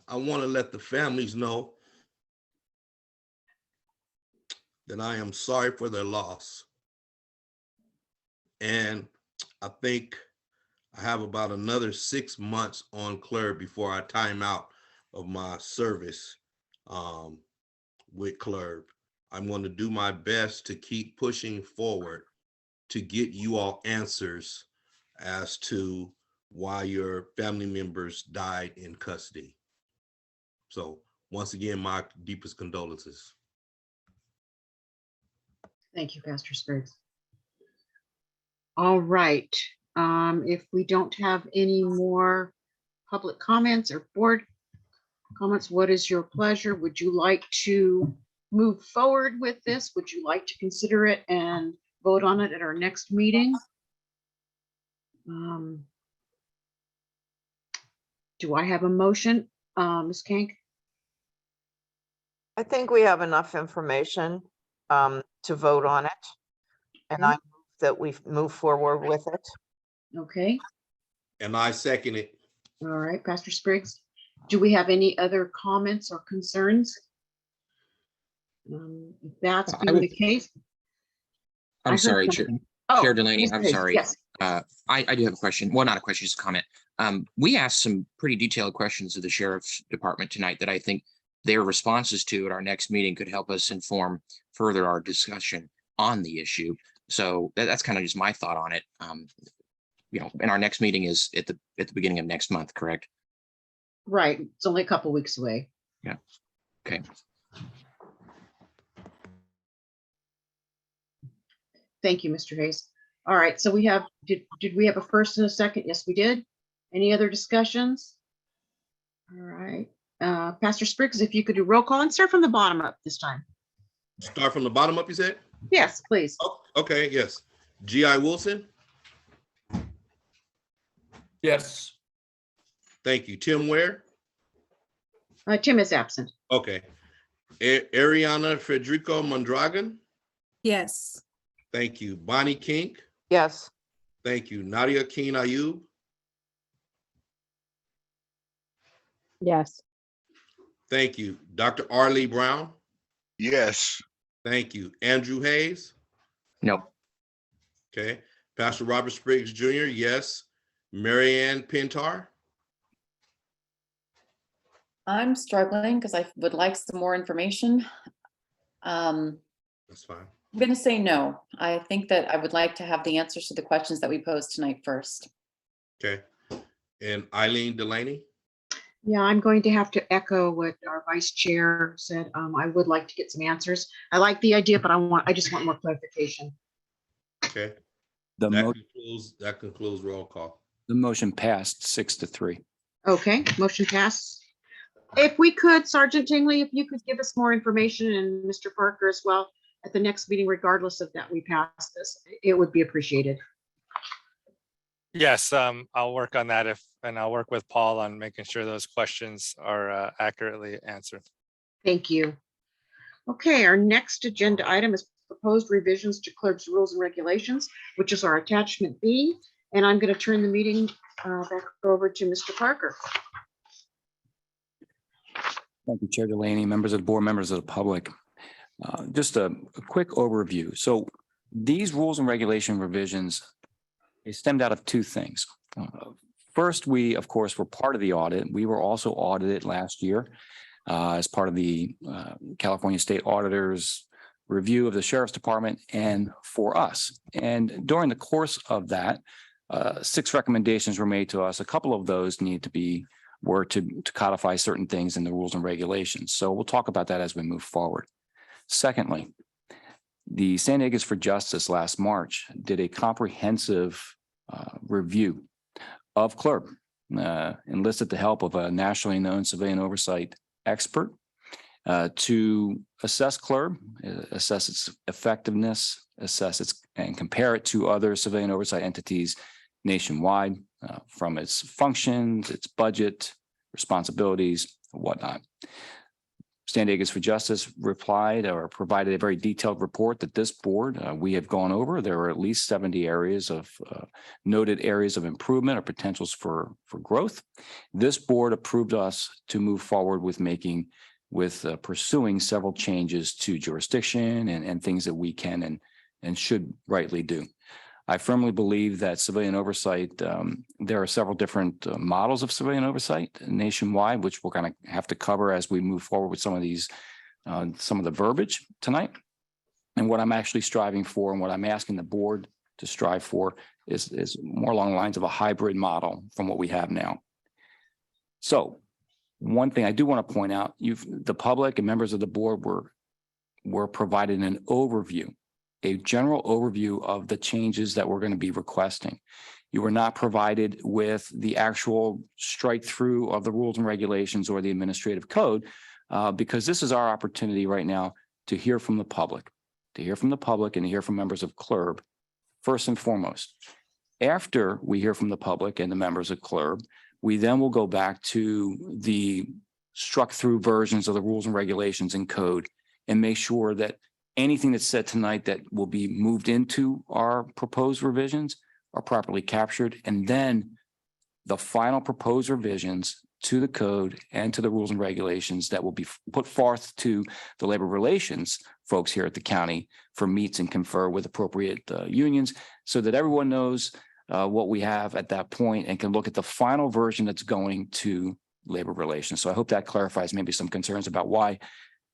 Speaker 21: I want to let the families know that I am sorry for their loss. And I think I have about another 6 months on CLERB before I time out of my service with CLERB. I'm going to do my best to keep pushing forward to get you all answers as to why your family members died in custody. So once again, my deepest condolences.
Speaker 1: Thank you, Pastor Spriggs. All right. If we don't have any more public comments or board comments, what is your pleasure? Would you like to move forward with this? Would you like to consider it and vote on it at our next meeting? Do I have a motion, Ms. Kank?
Speaker 22: I think we have enough information to vote on it, and I move that we move forward with it.
Speaker 1: Okay,
Speaker 21: And I second it.
Speaker 1: all right, Pastor Spriggs. Do we have any other comments or concerns? If that's
Speaker 4: I
Speaker 1: being
Speaker 4: would-
Speaker 1: the case. I
Speaker 4: I'm
Speaker 1: heard
Speaker 4: sorry, Chair,
Speaker 1: something. Oh,
Speaker 4: Chair Delaney,
Speaker 1: Mr.
Speaker 4: I'm
Speaker 1: Hayes,
Speaker 4: sorry.
Speaker 1: Yes,
Speaker 4: I do have a question. Well, not a question, just a comment. We asked some pretty detailed questions of the sheriff's department tonight that I think their responses to at our next meeting could help us inform further our discussion on the issue. So that's kind of just my thought on it. And our next meeting is at the beginning of next month, correct?
Speaker 1: right. It's only a couple weeks away.
Speaker 4: Yeah. Okay.
Speaker 1: Thank you, Mr. Hayes. All right, so we have, did we have a first and a second? Yes, we did. Any other discussions? All right, Pastor Spriggs, if you could do roll call and start from the bottom up this time.
Speaker 21: Start from the bottom up, you said?
Speaker 1: Yes, please.
Speaker 21: Oh, okay, yes. G.I. Wilson,
Speaker 8: Yes.
Speaker 21: thank you. Tim Ware,
Speaker 1: Tim is absent.
Speaker 21: okay. Ariana Federico Mondragon,
Speaker 7: Yes.
Speaker 21: thank you. Bonnie Kink,
Speaker 22: Yes.
Speaker 21: thank you. Nadia Keen Ayub,
Speaker 20: Yes.
Speaker 21: thank you. Dr. Arlie Brown,
Speaker 9: Yes.
Speaker 21: thank you. Andrew Hayes,
Speaker 4: No.
Speaker 21: okay. Pastor Robert Spriggs Jr., yes. Marianne Pintar,
Speaker 2: I'm struggling because I would like some more information. I'm
Speaker 21: that's fine.
Speaker 2: going to say no. I think that I would like to have the answers to the questions that we posed tonight first.
Speaker 21: Okay. And Eileen Delaney,
Speaker 1: Yeah, I'm going to have to echo what our vice chair said. I would like to get some answers. I like the idea, but I just want more clarification.
Speaker 21: okay.
Speaker 3: The
Speaker 21: That concludes roll call.
Speaker 3: the motion passed 6-3.
Speaker 1: Okay, motion passed. If we could, Sergeant Tingley, if you could give us more information, and Mr. Parker as well, at the next meeting, regardless of that we pass this, it would be appreciated.
Speaker 15: Yes, I'll work on that and I'll work with Paul on making sure those questions are accurately answered.
Speaker 1: Thank you. Okay, our next agenda item is proposed revisions to CLERB's rules and regulations, which is our attachment B. And I'm going to turn the meeting back over to Mr. Parker.
Speaker 3: Thank you, Chair Delaney, members of the board, members of the public. Just a quick overview. So these rules and regulation revisions, they stemmed out of two things. First, we, of course, were part of the audit. We were also audited last year as part of the California State Auditor's review of the Sheriff's Department and for us. And during the course of that, 6 recommendations were made to us. A couple of those need to codify certain things in the rules and regulations. So we'll talk about that as we move forward. Secondly, the San Diego's for Justice last March did a comprehensive review of CLERB, enlisted the help of a nationally known civilian oversight expert to assess CLERB, assess its effectiveness, and compare it to other civilian oversight entities nationwide from its functions, its budget, responsibilities, whatnot. San Diego's for Justice replied or provided a very detailed report that this board, we have gone over. There are at least 70 areas of noted areas of improvement or potentials for growth. This board approved us to move forward with pursuing several changes to jurisdiction and things that we can and should rightly do. I firmly believe that civilian oversight, there are several different models of civilian oversight nationwide, which we're going to have to cover as we move forward with some of these, some of the verbiage tonight. And what I'm actually striving for and what I'm asking the board to strive for is more along the lines of a hybrid model from what we have now. So one thing I do want to point out, the public and members of the board were provided an overview, a general overview of the changes that we're going to be requesting. You were not provided with the actual strike through of the rules and regulations or the administrative code, because this is our opportunity right now to hear from the public, and to hear from members of CLERB first and foremost. After we hear from the public and the members of CLERB, we then will go back to the struck through versions of the rules and regulations and code and make sure that anything that's said tonight that will be moved into our proposed revisions are properly captured, and then the final proposed revisions to the code and to the rules and regulations that will be put forth to the labor relations folks here at the county for meets and confer with appropriate unions, so that everyone knows what we have at that point and can look at the final version that's going to labor relations. So I hope that clarifies maybe some concerns about why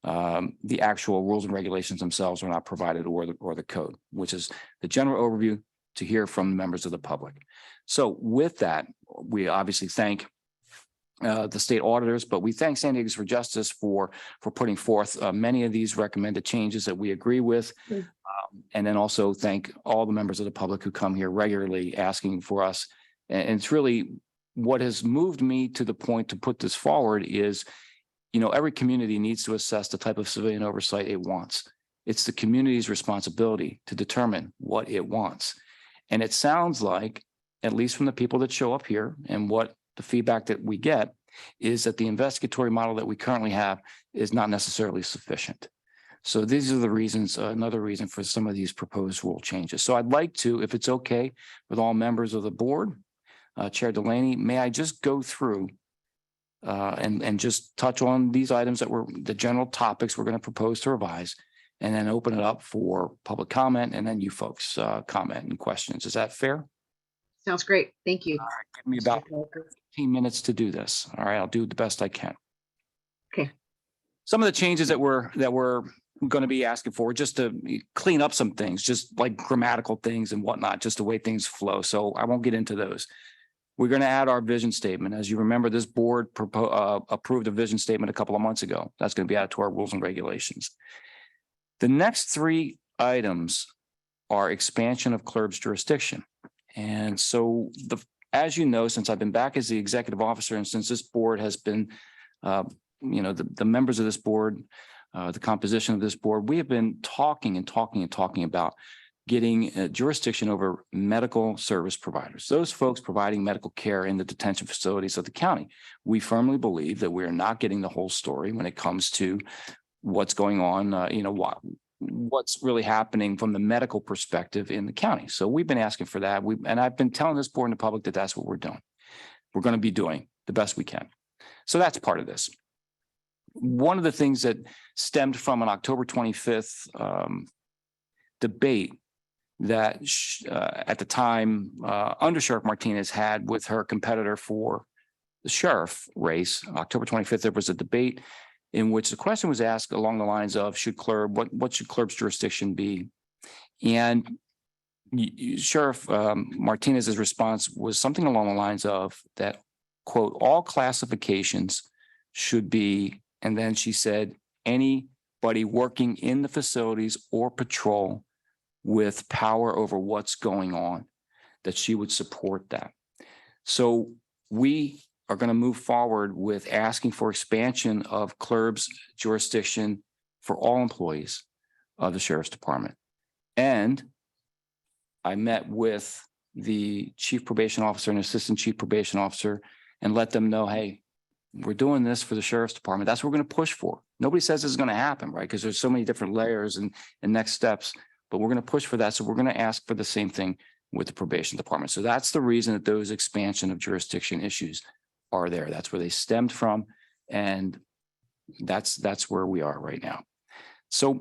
Speaker 3: the actual rules and regulations themselves are not provided, or the code, which is the general overview to hear from members of the public. So with that, we obviously thank the state auditors, but we thank San Diego for Justice for putting forth many of these recommended changes that we agree with. And then also thank all the members of the public who come here regularly asking for us. And it's really what has moved me to the point to put this forward is, you know, every community needs to assess the type of civilian oversight it wants. It's the community's responsibility to determine what it wants. And it sounds like, at least from the people that show up here and what the feedback that we get, is that the investigatory model that we currently have is not necessarily sufficient. So these are the reasons, another reason for some of these proposed rule changes. So I'd like to, if it's okay with all members of the board, Chair Delaney, may I just go through and just touch on these items that were the general topics we're going to propose to revise, and then open it up for public comment, and then you folks comment and questions. Is that fair?
Speaker 1: Sounds great. Thank you.
Speaker 3: All right, give me about 15 minutes to do this. All right, I'll do the best I can.
Speaker 1: Okay.
Speaker 3: Some of the changes that we're going to be asking for, just to clean up some things, just like grammatical things and whatnot, just the way things flow. So I won't get into those. We're going to add our vision statement. As you remember, this board approved a vision statement a couple of months ago. That's going to be added to our rules and regulations. The next three items are expansion of CLERB's jurisdiction. And so, as you know, since I've been back as the executive officer, and since this board has been, the members of this board, the composition of this board, we have been talking about getting jurisdiction over medical service providers, those folks providing medical care in the detention facilities of the county. We firmly believe that we're not getting the whole story when it comes to what's going on, what's really happening from the medical perspective in the county. So we've been asking for that. And I've been telling this board and the public that that's what we're doing. We're going to be doing the best we can. So that's part of this. One of the things that stemmed from an October 25th debate that at the time Under Sheriff Martinez had with her competitor for the sheriff race, October 25th, there was a debate in which the question was asked along the lines of, should CLERB, what should CLERB's jurisdiction be? And Sheriff Martinez's response was something along the lines of that, quote, all classifications should be, and then she said, anybody working in the facilities or patrol with power over what's going on, that she would support that. So we are going to move forward with asking for expansion of CLERB's jurisdiction for all employees of the Sheriff's Department. And I met with the Chief Probation Officer and Assistant Chief Probation Officer and let them know, hey, we're doing this for the Sheriff's Department. That's what we're going to push for. Nobody says this is going to happen, right? Because there's so many different layers and next steps, but we're going to push for that. So we're going to ask for the same thing with the Probation Department. So that's the reason that those expansion of jurisdiction issues are there. That's where they stemmed from. And that's where we are right now. So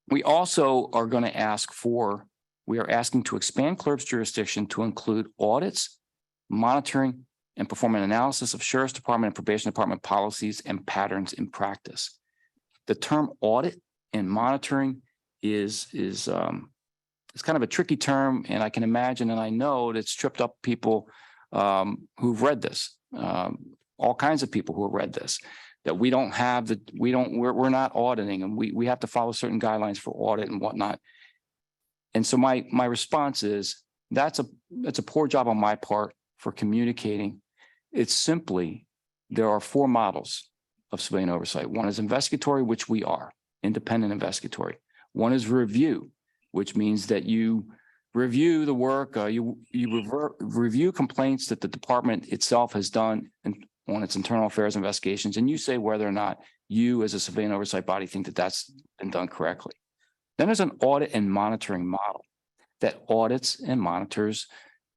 Speaker 3: we also are going to ask for, we are asking to expand CLERB's jurisdiction to include audits, monitoring, and perform an analysis of Sheriff's Department and Probation Department policies and patterns in practice. The term audit and monitoring is kind of a tricky term, and I can imagine, and I know it's tripped up people who've read this. All kinds of people who have read this, that we don't have the, we're not auditing, and we have to follow certain guidelines for audit and whatnot. And so my response is that's a poor job on my part for communicating. It's simply, there are four models of civilian oversight. One is investigatory, which we are, independent investigatory. One is review, which means that you review the work, you review complaints that the department itself has done on its internal affairs investigations, and you say whether or not you as a civilian oversight body think that that's been done correctly. Then there's an audit and monitoring model. that audits and monitors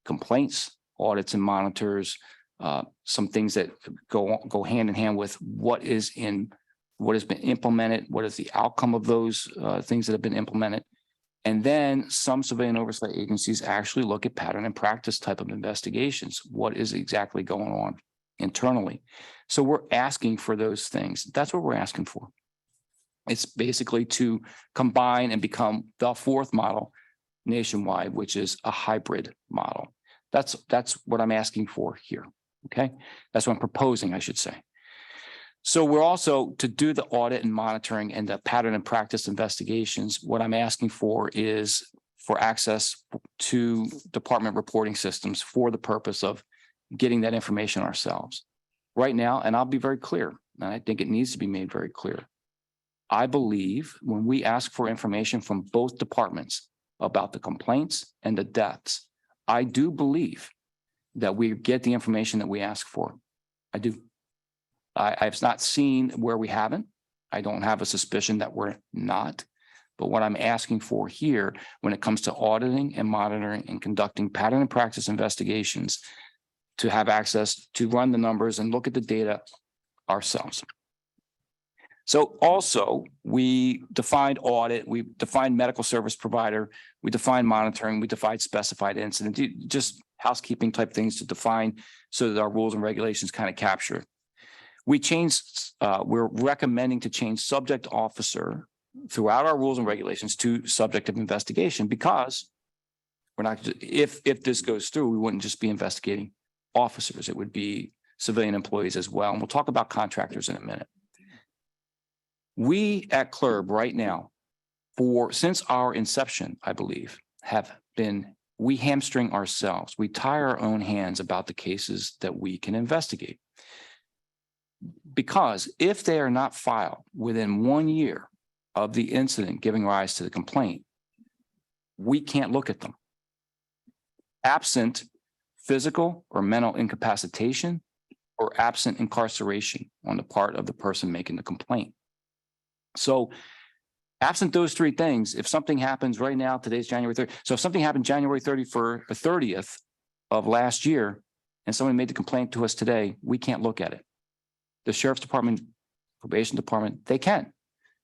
Speaker 3: complaints, audits and monitors some things that go hand in hand with what has been implemented, what is the outcome of those things that have been implemented. And then some civilian oversight agencies actually look at pattern and practice type of investigations. What is exactly going on internally? So we're asking for those things. That's what we're asking for. It's basically to combine and become the fourth model nationwide, which is a hybrid model. That's what I'm asking for here. Okay, that's what I'm proposing, I should say. So we're also to do the audit and monitoring and the pattern and practice investigations. What I'm asking for is for access to department reporting systems for the purpose of getting that information ourselves. Right now, and I'll be very clear, and I think it needs to be made very clear. I believe when we ask for information from both departments about the complaints and the deaths, I do believe that we get the information that we ask for. I do. I've not seen where we haven't. I don't have a suspicion that we're not. But what I'm asking for here, when it comes to auditing and monitoring and conducting pattern and practice investigations, to have access to run the numbers and look at the data ourselves. So also, we defined audit, we defined medical service provider, we defined monitoring, we defined specified incident, just housekeeping type things to define so that our rules and regulations kind of capture. We changed, we're recommending to change subject officer throughout our rules and regulations to subject of investigation, because we're not, if this goes through, we wouldn't just be investigating officers, it would be civilian employees as well. And we'll talk about contractors in a minute. We at CLERB right now, since our inception, I believe, we hamstring ourselves. We tie our own hands about the cases that we can investigate. Because if they are not filed within 1 year of the incident giving rise to the complaint, we can't look at them. Absent physical or mental incapacitation or absent incarceration on the part of the person making the complaint. So absent those three things, if something happens right now, today's January 30th. So if something happened January 30th of last year, and someone made the complaint to us today, we can't look at it. The Sheriff's Department, Probation Department, they can.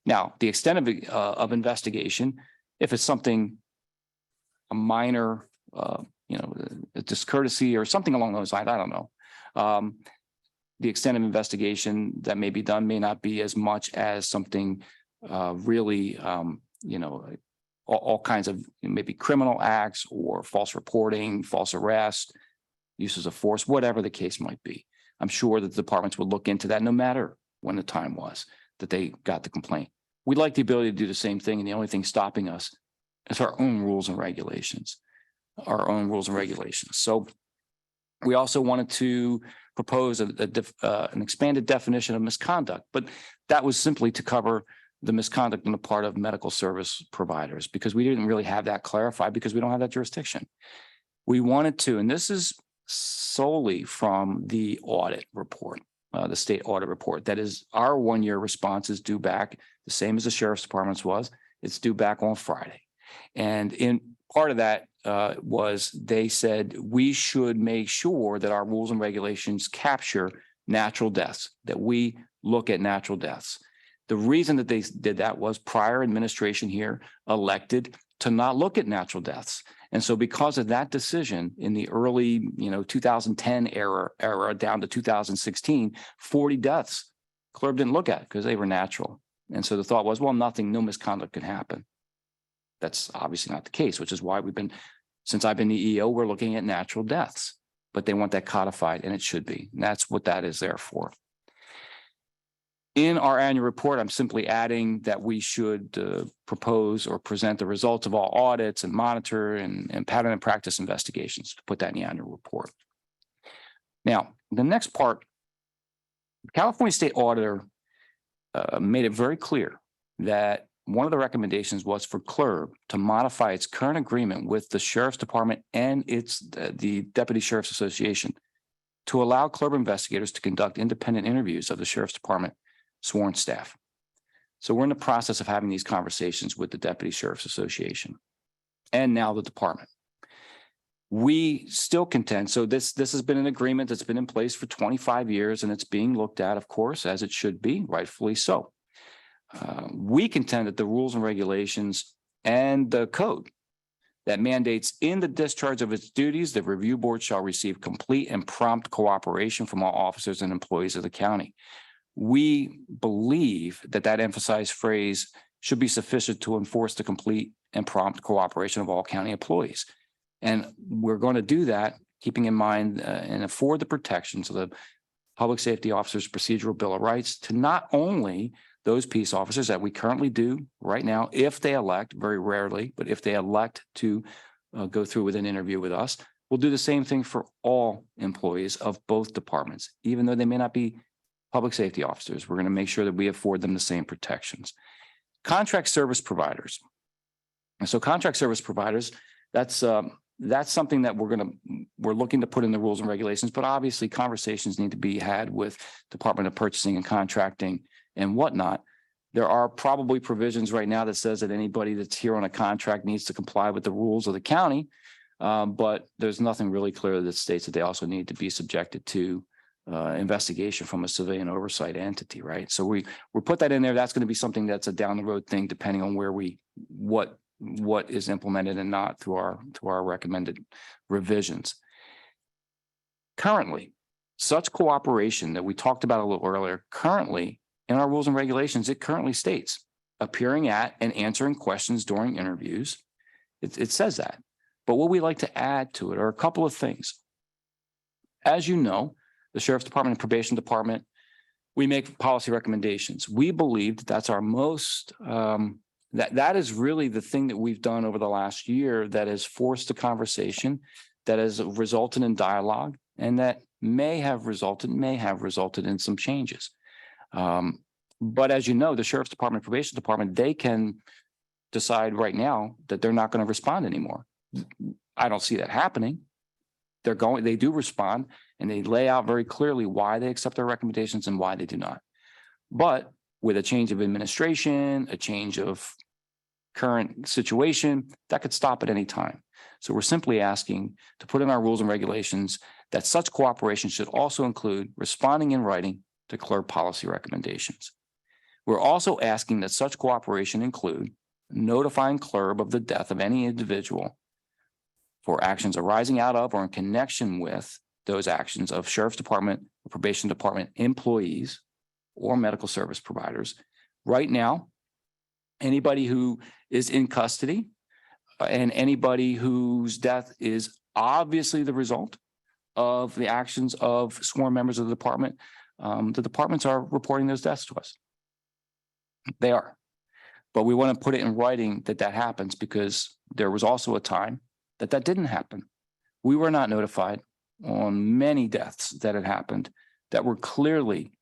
Speaker 3: Now, the extent of investigation, if it's something, a minor, a discourtesy or something along those lines, I don't know. The extent of investigation that may be done may not be as much as something really, all kinds of maybe criminal acts or false reporting, false arrest, uses of force, whatever the case might be. I'm sure that the departments would look into that no matter when the time was that they got the complaint. We'd like the ability to do the same thing, and the only thing stopping us is our own rules and regulations, So we also wanted to propose an expanded definition of misconduct, but that was simply to cover the misconduct on the part of medical service providers, because we didn't really have that clarified because we don't have that jurisdiction. We wanted to, and this is solely from the audit report, the state audit report. That is, our 1 year response is due back, the same as the Sheriff's Department's was. It's due back on Friday. And in part of that was they said we should make sure that our rules and regulations capture natural deaths, that we look at natural deaths. The reason that they did that was prior administration here elected to not look at natural deaths. And so because of that decision in the early, 2010 era down to 2016, 40 deaths, CLERB didn't look at because they were natural. And so the thought was, well, no misconduct can happen. That's obviously not the case, which is why since I've been the EEO, we're looking at natural deaths, but they want that codified, and it should be. And that's what that is there for. In our annual report, I'm simply adding that we should propose or present the results of all audits and monitor and pattern and practice investigations, to put that in the annual report. Now, the next part, the California State Auditor made it very clear that one of the recommendations was for CLERB to modify its current agreement with the Sheriff's Department and the Deputy Sheriff's Association to allow CLERB investigators to conduct independent interviews of the Sheriff's Department sworn staff. So we're in the process of having these conversations with the Deputy Sheriff's Association. and now the department. We still contend, so this has been an agreement that's been in place for 25 years, and it's being looked at, of course, as it should be, rightfully so. We contend that the rules and regulations and the code that mandates in the discharge of its duties, the review board shall receive complete and prompt cooperation from all officers and employees of the county. We believe that that emphasized phrase should be sufficient to enforce the complete and prompt cooperation of all county employees. And we're going to do that, keeping in mind and afford the protections of the Public Safety Officers Procedural Bill of Rights to not only those peace officers that we currently do right now, if they elect, very rarely, but if they elect to go through with an interview with us, we'll do the same thing for all employees of both departments, even though they may not be public safety officers. We're going to make sure that we afford them the same protections. Contract service providers. And so contract service providers, that's something that we're looking to put in the rules and regulations, but obviously conversations need to be had with Department of Purchasing and Contracting and whatnot. There are probably provisions right now that says that anybody that's here on a contract needs to comply with the rules of the county, but there's nothing really clear that states that they also need to be subjected to investigation from a civilian oversight entity, right? So we put that in there. That's going to be something that's a down the road thing, depending on where what is implemented and not through our recommended revisions. Currently, such cooperation that we talked about a little earlier, currently in our rules and regulations, it currently states appearing at and answering questions during interviews. It says that. But what we like to add to it are a couple of things. As you know, the Sheriff's Department and Probation Department, we make policy recommendations. We believe that that's our most that is really the thing that we've done over the last year that has forced a conversation, that has resulted in dialogue, and that may have resulted in some changes. But as you know, the Sheriff's Department, Probation Department, they can decide right now that they're not going to respond anymore. I don't see that happening. They do respond, and they lay out very clearly why they accept their recommendations and why they do not. But with a change of administration, a change of current situation, that could stop at any time. So we're simply asking to put in our rules and regulations that such cooperation should also include responding in writing to CLERB policy recommendations. We're also asking that such cooperation include notifying CLERB of the death of any individual for actions arising out of or in connection with those actions of Sheriff's Department or Probation Department employees or medical service providers. Right now, anybody who is in custody and anybody whose death is obviously the result of the actions of sworn members of the departments are reporting those deaths to us. They are. But we want to put it in writing that that happens, because there was also a time that that didn't happen. We were not notified on many deaths that had happened that were clearly,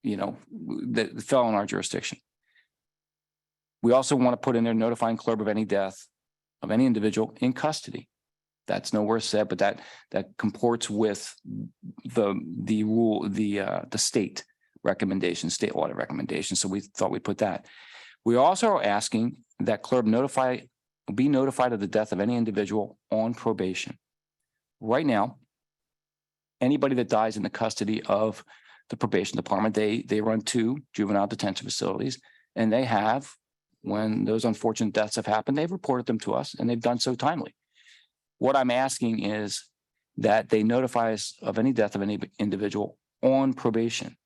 Speaker 3: that fell in our jurisdiction. We also want to put in there notifying CLERB of any death of any individual in custody. That's nowhere said, but that comports with the rule, the state recommendation, state audit recommendation. So we thought we'd put that. We also are asking that CLERB be notified of the death of any individual on probation. Right now, anybody that dies in the custody of the probation department, they run 2 juvenile detention facilities, and they have, when those unfortunate deaths have happened, they've reported them to us, and they've done so timely. What I'm asking is that they notify us of any death of any individual on probation.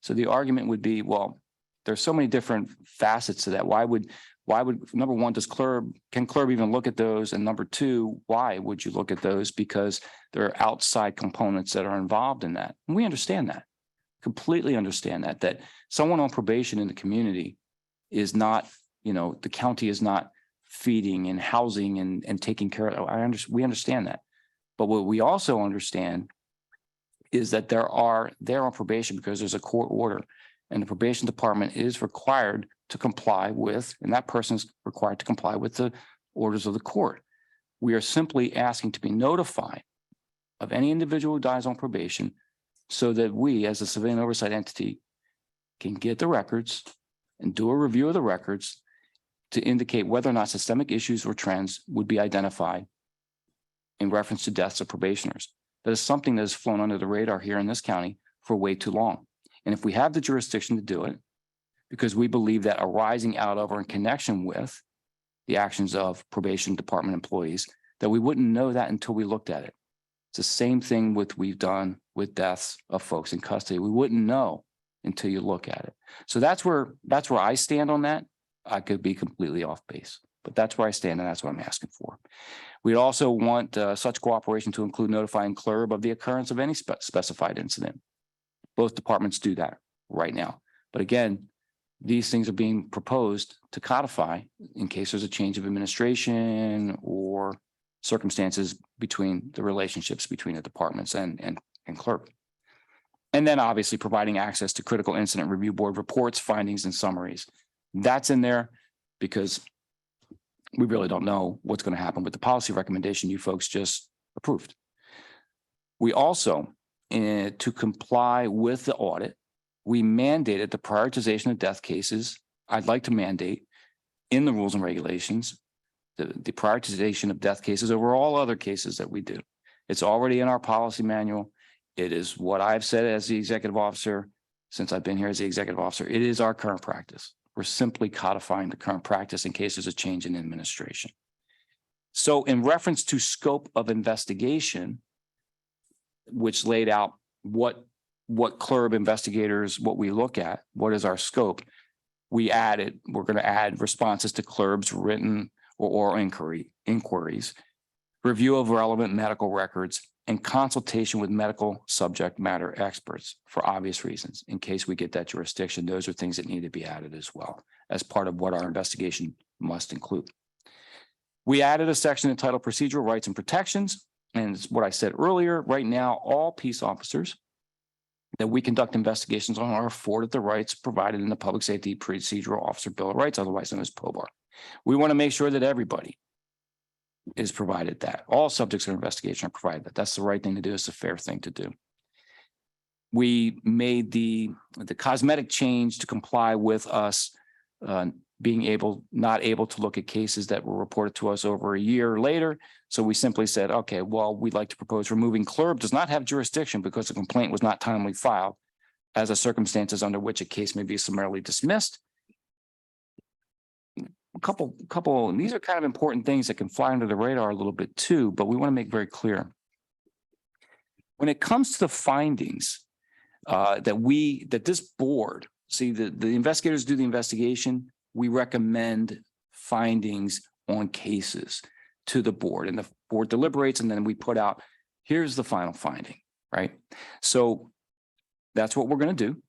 Speaker 3: So the argument would be, well, there's so many different facets to that. Why would number one, can CLERB even look at those? And number 2, why would you look at those? Because there are outside components that are involved in that. And we understand that, completely understand that someone on probation in the community is not, the county is not feeding and housing and taking care of. We understand that. But what we also understand is that they're on probation because there's a court order, and the probation department is required to comply with, and that person's required to comply with the orders of the court. We are simply asking to be notified of any individual who dies on probation so that we, as a civilian oversight entity, can get the records and do a review of the records to indicate whether or not systemic issues or trends would be identified in reference to deaths of probationers. That is something that has flown under the radar here in this county for way too long. And if we have the jurisdiction to do it, because we believe that arising out of or in connection with the actions of probation department employees, that we wouldn't know that until we looked at it. It's the same thing we've done with deaths of folks in custody. We wouldn't know until you look at it. So that's where I stand on that. I could be completely off base, but that's where I stand, and that's what I'm asking for. We also want such cooperation to include notifying CLERB of the occurrence of any specified incident. Both departments do that right now. But again, these things are being proposed to codify in case there's a change of administration or circumstances between the relationships between the departments and CLERB. And then obviously providing access to critical incident review board reports, findings, and summaries. That's in there because we really don't know what's going to happen with the policy recommendation you folks just approved. We also, to comply with the audit, we mandated the prioritization of death cases. I'd like to mandate in the rules and regulations, the prioritization of death cases over all other cases that we do. It's already in our policy manual. It is what I've said as the executive officer since I've been here as the executive officer. It is our current practice. We're simply codifying the current practice in case there's a change in administration. So in reference to scope of investigation, which laid out what CLERB investigators, what we look at, what is our scope, we're going to add responses to CLERB's written or oral inquiries, review of relevant medical records, and consultation with medical subject matter experts for obvious reasons. In case we get that jurisdiction, those are things that need to be added as well as part of what our investigation must include. We added a section entitled Procedural Rights and Protections. And it's what I said earlier, right now, all peace officers that we conduct investigations on are afforded the rights provided in the Public Safety Procedural Officer Bill of Rights, otherwise known as POBAR. We want to make sure that everybody is provided that. All subjects of investigation are provided that. That's the right thing to do. It's the fair thing to do. We made the cosmetic change to comply with us being not able to look at cases that were reported to us over a year later. So we simply said, okay, well, we'd like to propose removing CLERB does not have jurisdiction because the complaint was not timely filed as a circumstances under which a case may be summarily dismissed. A couple, and these are kind of important things that can fly under the radar a little bit too, but we want to make very clear. When it comes to the findings that this board, see the investigators do the investigation, we recommend findings on cases to the board and the board deliberates and then we put out, here's the final finding, right? So that's what we're going to do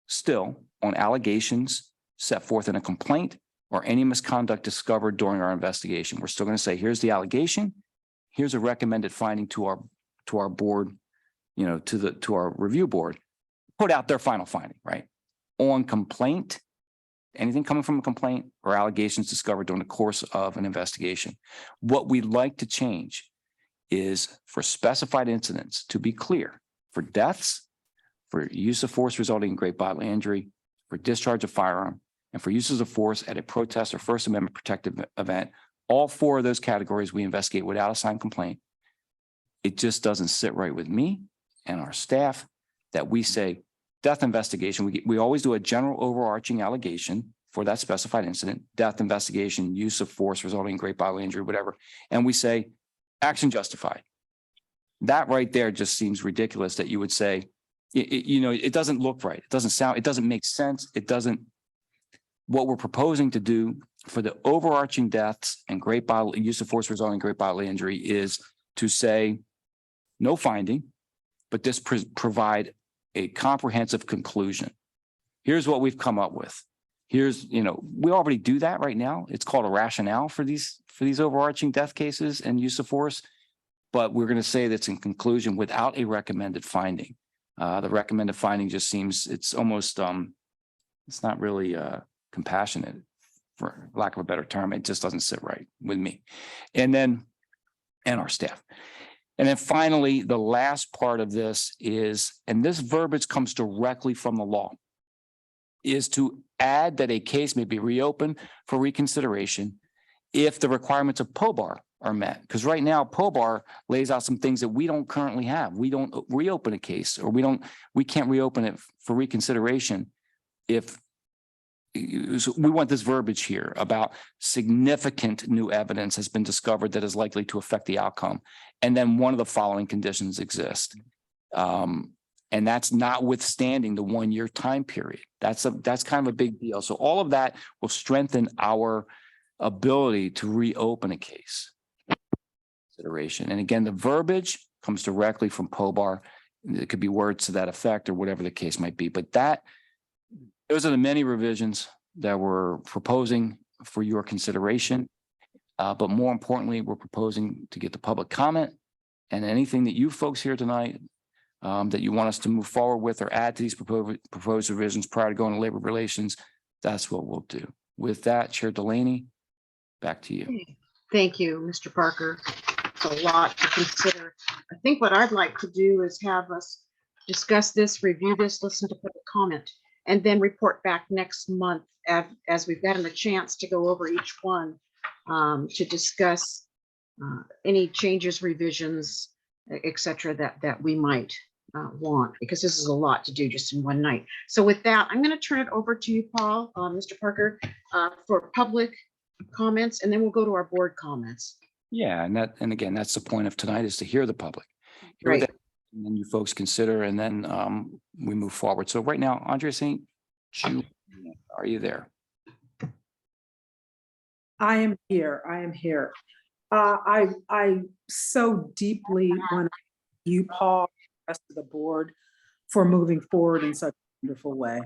Speaker 3: still on allegations set forth in a complaint or any misconduct discovered during our investigation. We're still going to say, here's the allegation, here's a recommended finding to our board, to our review board, put out their final finding, right? On complaint, anything coming from a complaint or allegations discovered during the course of an investigation. What we'd like to change is for specified incidents to be clear, for deaths, for use of force resulting in great bodily injury, for discharge of firearm, and for uses of force at a protest or First Amendment protective event. All four of those categories we investigate without a signed complaint. It just doesn't sit right with me and our staff that we say death investigation. We always do a general overarching allegation for that specified incident, death investigation, use of force resulting in great bodily injury, whatever. And we say action justified. That right there just seems ridiculous that you would say, it doesn't look right. It doesn't make sense. What we're proposing to do for the overarching deaths and great bodily use of force resulting in great bodily injury is to say no finding, but this provide a comprehensive conclusion. Here's what we've come up with. We already do that right now. It's called a rationale for these overarching death cases and use of force, but we're going to say that's in conclusion without a recommended finding. The recommended finding just seems, it's almost, it's not really compassionate, for lack of a better term. It just doesn't sit right with me and our staff. And then finally, the last part of this is, and this verbiage comes directly from the law. is to add that a case may be reopened for reconsideration if the requirements of POBAR are met. Because right now, POBAR lays out some things that we don't currently have. We don't reopen a case, or we can't reopen it for reconsideration if so we want this verbiage here about significant new evidence has been discovered that is likely to affect the outcome. And then one of the following conditions exist. And that's notwithstanding the 1-year time period. That's kind of a big deal. So all of that will strengthen our ability to reopen a case. Consideration. And again, the verbiage comes directly from POBAR. It could be words to that effect or whatever the case might be. But those are the many revisions that we're proposing for your consideration. But more importantly, we're proposing to get the public comment, and anything that you folks here tonight that you want us to move forward with or add to these proposed revisions prior to going to labor relations, that's what we'll do. With that, Chair Delaney, back to you.
Speaker 1: Thank you, Mr. Parker. It's a lot to consider. I think what I'd like to do is have us discuss this, review this, listen to public comment, and then report back next month as we've gotten a chance to go over each one to discuss any changes, revisions, et cetera, that we might want, because this is a lot to do just in one night. So with that, I'm going to turn it over to you, Paul, Mr. Parker, for public comments, and then we'll go to our board comments.
Speaker 3: Yeah, and again, that's the point of tonight, is to hear the public. Hear
Speaker 1: Right.
Speaker 3: that, and then you folks consider, and then we move forward. So right now, Andrea St. Jude, are you there?
Speaker 17: I am here. I am here. I so deeply want to thank you, Paul, the rest of the board, for moving forward in such a wonderful way.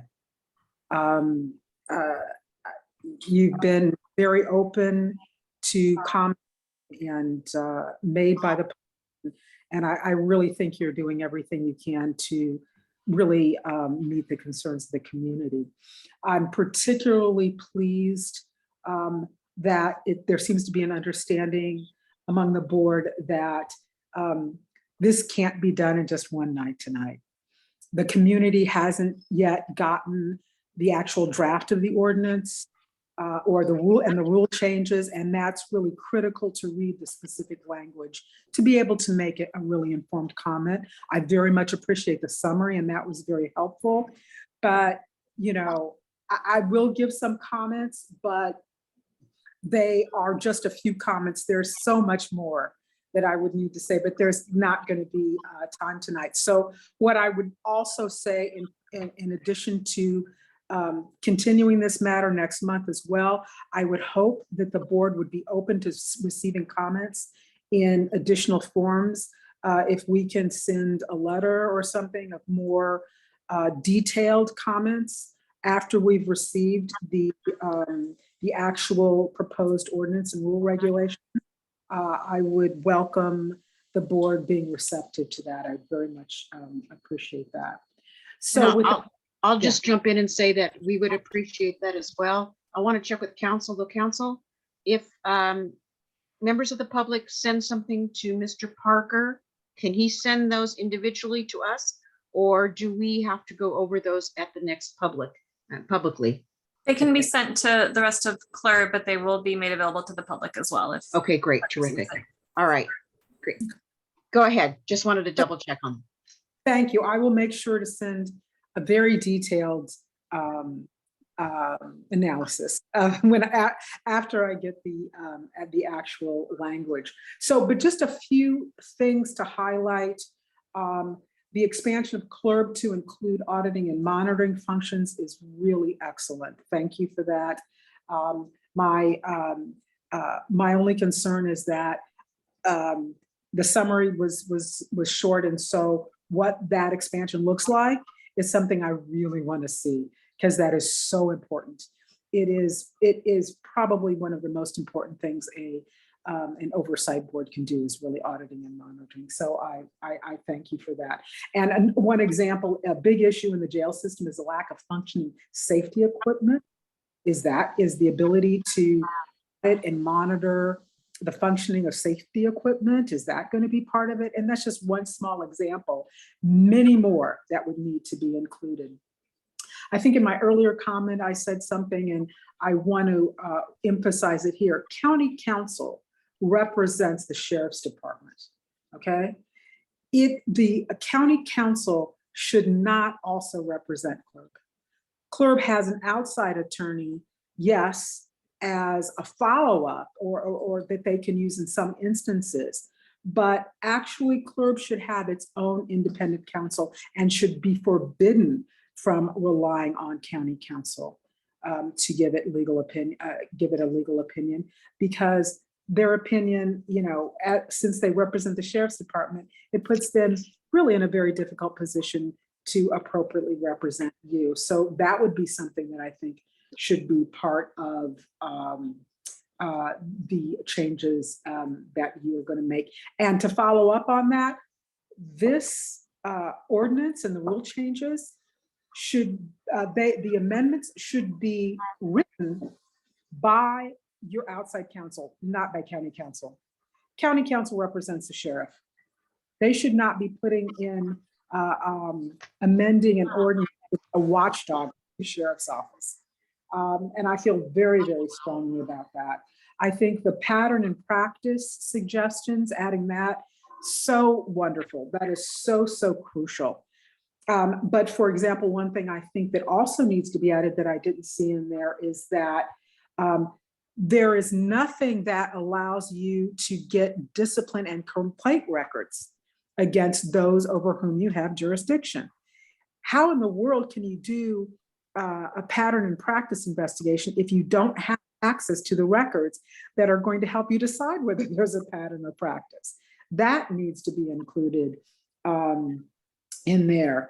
Speaker 17: You've been very open to comment and made by the public, and I really think you're doing everything you can to really meet the concerns of the community. I'm particularly pleased that there seems to be an understanding among the board that this can't be done in just one night tonight. The community hasn't yet gotten the actual draft of the ordinance or the rule changes, and that's really critical to read the specific language to be able to make it a really informed comment. I very much appreciate the summary, and that was very helpful. But, you know, I will give some comments, but they are just a few comments. There's so much more that I would need to say, but there's not going to be time tonight. So what I would also say, in addition to continuing this matter next month as well, I would hope that the board would be open to receiving comments in additional forms. If we can send a letter or something of more detailed comments after we've received the actual proposed ordinance and rule regulation, I would welcome the board being receptive to that. I very much appreciate that. So
Speaker 1: I'll just jump in and say that we would appreciate that as well. I want to check with council, if members of the public send something to Mr. Parker, can he send those individually to us, or do we have to go over those at the next publicly?
Speaker 6: They can be sent to the rest of CLERB, but they will be made available to the public as well.
Speaker 1: Okay, great, terrific. All right, great. Go ahead. Just wanted to double check on.
Speaker 17: Thank you. I will make sure to send a very detailed analysis after I get the actual language. So, but just a few things to highlight. The expansion of CLERB to include auditing and monitoring functions is really excellent. Thank you for that. My only concern is that the summary was short, and so what that expansion looks like is something I really want to see, because that is so important. It is probably one of the most important things an oversight board can do, is really auditing and monitoring. So I thank you for that. And one example, a big issue in the jail system is the lack of functioning safety equipment. Is the ability to audit and monitor the functioning of safety equipment. Is that going to be part of it? And that's just one small example, many more that would need to be included. I think in my earlier comment, I said something and I want to emphasize it here. County council represents the sheriff's department, okay? The county council should not also represent CLERB. CLERB has an outside attorney, yes, as a follow-up or that they can use in some instances, but actually CLERB should have its own independent counsel and should be forbidden from relying on county counsel to give it a legal opinion, because their opinion, since they represent the sheriff's department, it puts them really in a very difficult position to appropriately represent you. So that would be something that I think should be part of the changes that you are going to make. And to follow up on that, this ordinance and the rule changes should, the amendments should be written by your outside counsel, not by county counsel. County counsel represents the sheriff. They should not be putting in amending an ordinance with a watchdog, the sheriff's office. And I feel very, very strongly about that. I think the pattern and practice suggestions, adding that, so wonderful. That is so, so crucial. But for example, one thing I think that also needs to be added that I didn't see in there is that there is nothing that allows you to get discipline and complaint records against those over whom you have jurisdiction. How in the world can you do a pattern and practice investigation if you don't have access to the records that are going to help you decide whether there's a pattern or practice? That needs to be included in there.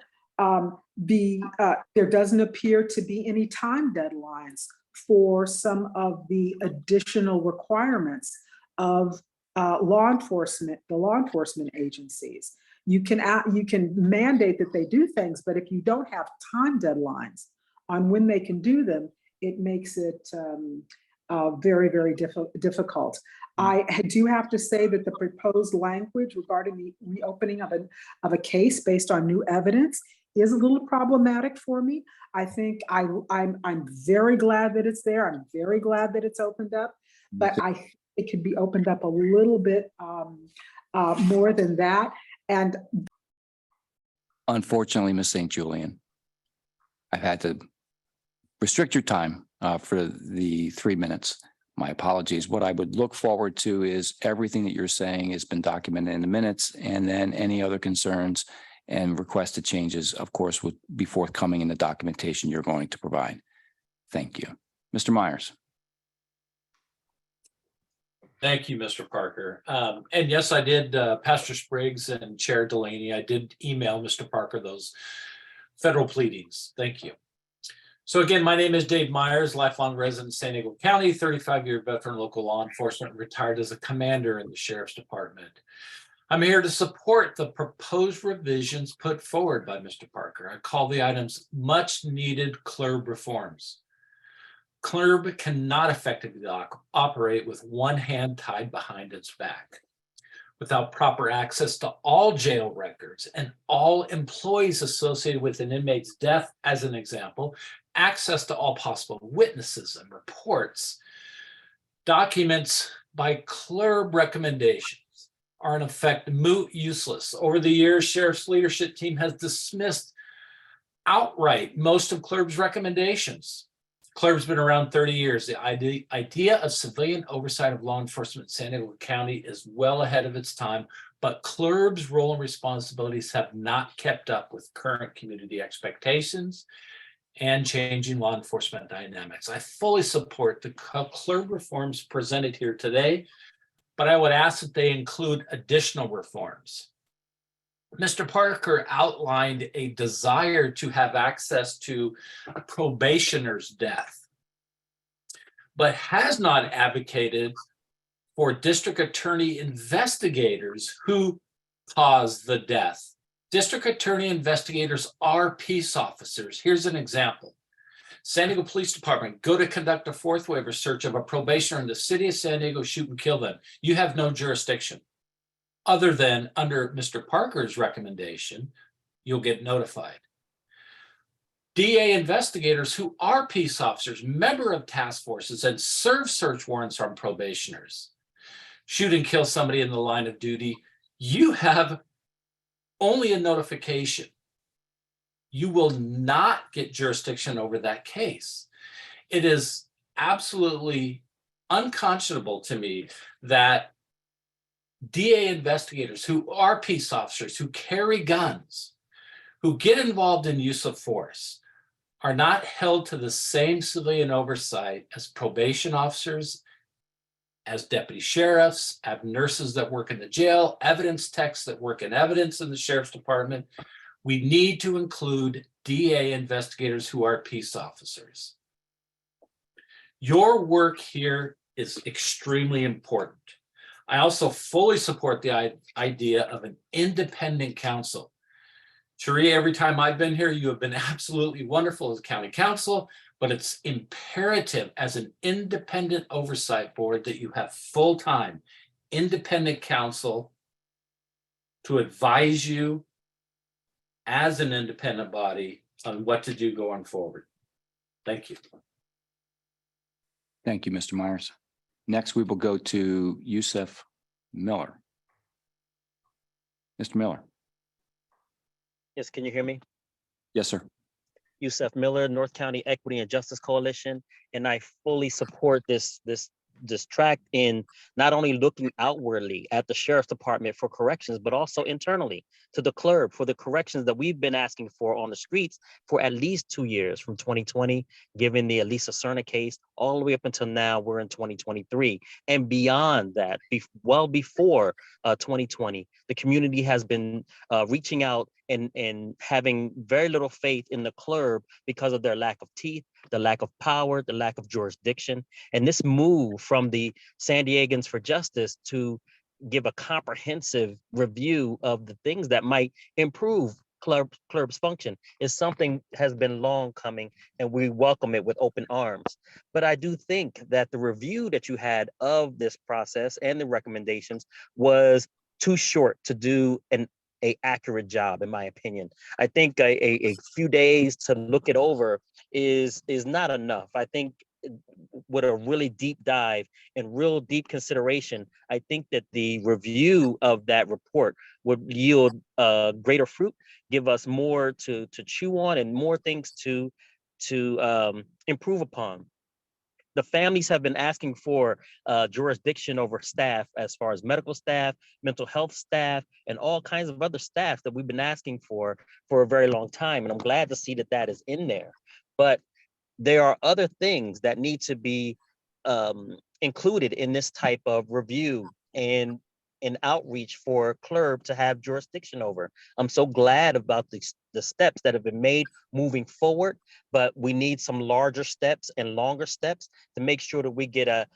Speaker 17: There doesn't appear to be any time deadlines for some of the additional requirements of the law enforcement agencies. You can mandate that they do things, but if you don't have time deadlines on when they can do them, it makes it very, very difficult. I do have to say that the proposed language regarding the reopening of a case based on new evidence is a little problematic for me. I think I'm very glad that it's there. I'm very glad that it's opened up, but I think it could be opened up a little bit more than that. And
Speaker 3: unfortunately, Ms. St. Julian, I've had to restrict your time for the 3 minutes. My apologies. What I would look forward to is everything that you're saying has been documented in the minutes, and then any other concerns and requested changes, of course, would be forthcoming in the documentation you're going to provide. Thank you. Mr. Myers.
Speaker 8: Thank you, Mr. Parker. And yes, I did, Pastor Spriggs and Chair Delaney, I did email Mr. Parker those federal pleadings. Thank you. So again, my name is Dave Myers, lifelong resident of San Diego County, 35-year veteran local law enforcement, retired as a commander in the Sheriff's Department. I'm here to support the proposed revisions put forward by Mr. Parker. I call the items much needed CLERB reforms. CLERB cannot effectively operate with one hand tied behind its back. Without proper access to all jail records and all employees associated with an inmate's death, as an example, access to all possible witnesses and reports, documents by CLERB recommendations are in effect moot, useless. Over the years, Sheriff's leadership team has dismissed outright most of CLERB's recommendations. CLERB's been around 30 years. The idea of civilian oversight of law enforcement in San Diego County is well ahead of its time, but CLERB's role and responsibilities have not kept up with current community expectations and changing law enforcement dynamics. I fully support the CLERB reforms presented here today, but I would ask that they include additional reforms. Mr. Parker outlined a desire to have access to a probationer's death, but has not advocated for district attorney investigators who caused the death. District attorney investigators are peace officers. Here's an example. San Diego Police Department, go to conduct a fourth waiver search of a probationer in the city of San Diego, shoot and kill them. You have no jurisdiction. Other than under Mr. Parker's recommendation, you'll get notified. DA investigators who are peace officers, member of task forces, and serve search warrants on probationers, shoot and kill somebody in the line of duty, you have only a notification. You will not get jurisdiction over that case. It is absolutely unconscionable to me that DA investigators who are peace officers, who carry guns, who get involved in use of force, are not held to the same civilian oversight as probation officers, as deputy sheriffs, as nurses that work in the jail, evidence techs that work in evidence in the sheriff's department. We need to include DA investigators who are peace officers. Your work here is extremely important. I also fully support the idea of an independent counsel. Cherie, every time I've been here, you have been absolutely wonderful as county counsel, but it's imperative as an independent oversight board that you have full-time independent counsel to advise you as an independent body on what to do going forward. Thank you.
Speaker 3: Thank you, Mr. Myers. Next, we will go to Yusef Miller. Mr. Miller.
Speaker 10: Yes, can you hear me?
Speaker 3: Yes, sir.
Speaker 10: Yusef Miller, North County Equity and Justice Coalition, and I fully support this track in not only looking outwardly at the Sheriff's Department for corrections, but also internally to the CLERB for the corrections that we've been asking for on the streets for at least 2 years, from 2020, given the Elisa Serna case, all the way up until now, we're in 2023. And beyond that, well before 2020, the community has been reaching out and having very little faith in the CLERB because of their lack of teeth, the lack of power, the lack of jurisdiction. And this move from the San Diegans for Justice to give a comprehensive review of the things that might improve CLERB's function is something has been long coming, and we welcome it with open arms. But I do think that the review that you had of this process and the recommendations was too short to do an accurate job, in my opinion. I think a few days to look it over is not enough. I think with a really deep dive and real deep consideration, I think that the review of that report would yield greater fruit, give us more to chew on and more things to improve upon. The families have been asking for jurisdiction over staff as far as medical staff, mental health staff, and all kinds of other staff that we've been asking for a very long time. And I'm glad to see that that is in there. But there are other things that need to be included in this type of review and outreach for CLERB to have jurisdiction over. I'm so glad about the steps that have been made moving forward, but we need some larger steps and longer steps to make sure that we get a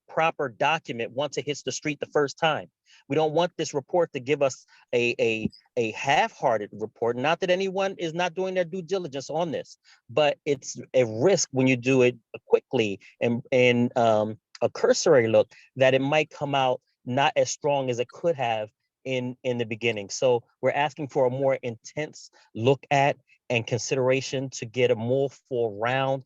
Speaker 10: proper document once it hits the street the first time. We don't want this report to give us a half-hearted report. Not that anyone is not doing their due diligence on this, but it's a risk when you do it quickly and a cursory look that it might come out not as strong as it could have in the beginning. So we're asking for a more intense look at and consideration to get a more full round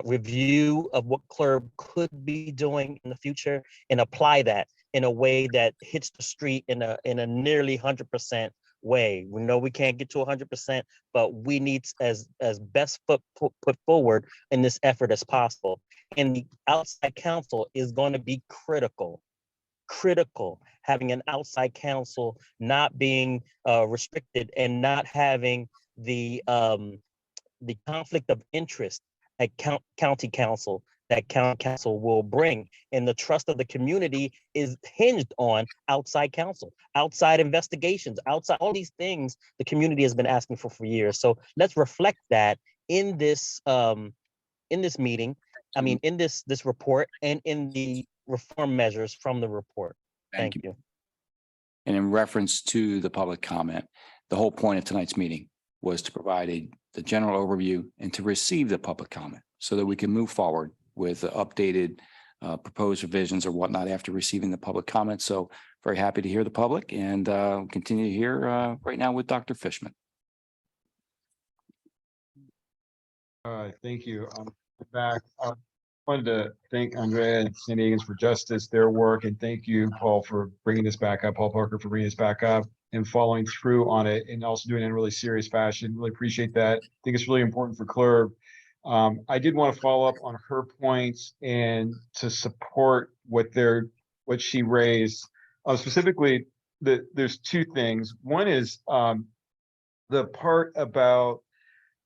Speaker 10: review of what CLERB could be doing in the future and apply that in a way that hits the street in a nearly 100% way. We know we can't get to 100%, but we need as best foot put forward in this effort as possible. And the outside counsel is going to be critical. Having an outside counsel not being restricted and not having the conflict of interest at county council that county council will bring. And the trust of the community is hinged on outside counsel, outside investigations, outside all these things the community has been asking for years. So let's reflect that in this meeting. I mean, in this report and in the reform measures from the report. Thank you.
Speaker 3: And in reference to the public comment, the whole point of tonight's meeting was to provide the general overview and to receive the public comment so that we can move forward with updated proposed revisions or whatnot after receiving the public comment. So very happy to hear the public and continue to hear right now with Dr. Fishman.
Speaker 7: Thank you. Back. I wanted to thank Andrea and San Diegans for Justice, their work, and thank you, Paul, for bringing this back up, Paul Parker for bringing this back up and following through on it and also doing it in a really serious fashion. Really appreciate that. I think it's really important for CLERB. I did want to follow up on her points and to support what she raised. Specifically, there's two things. One is the part about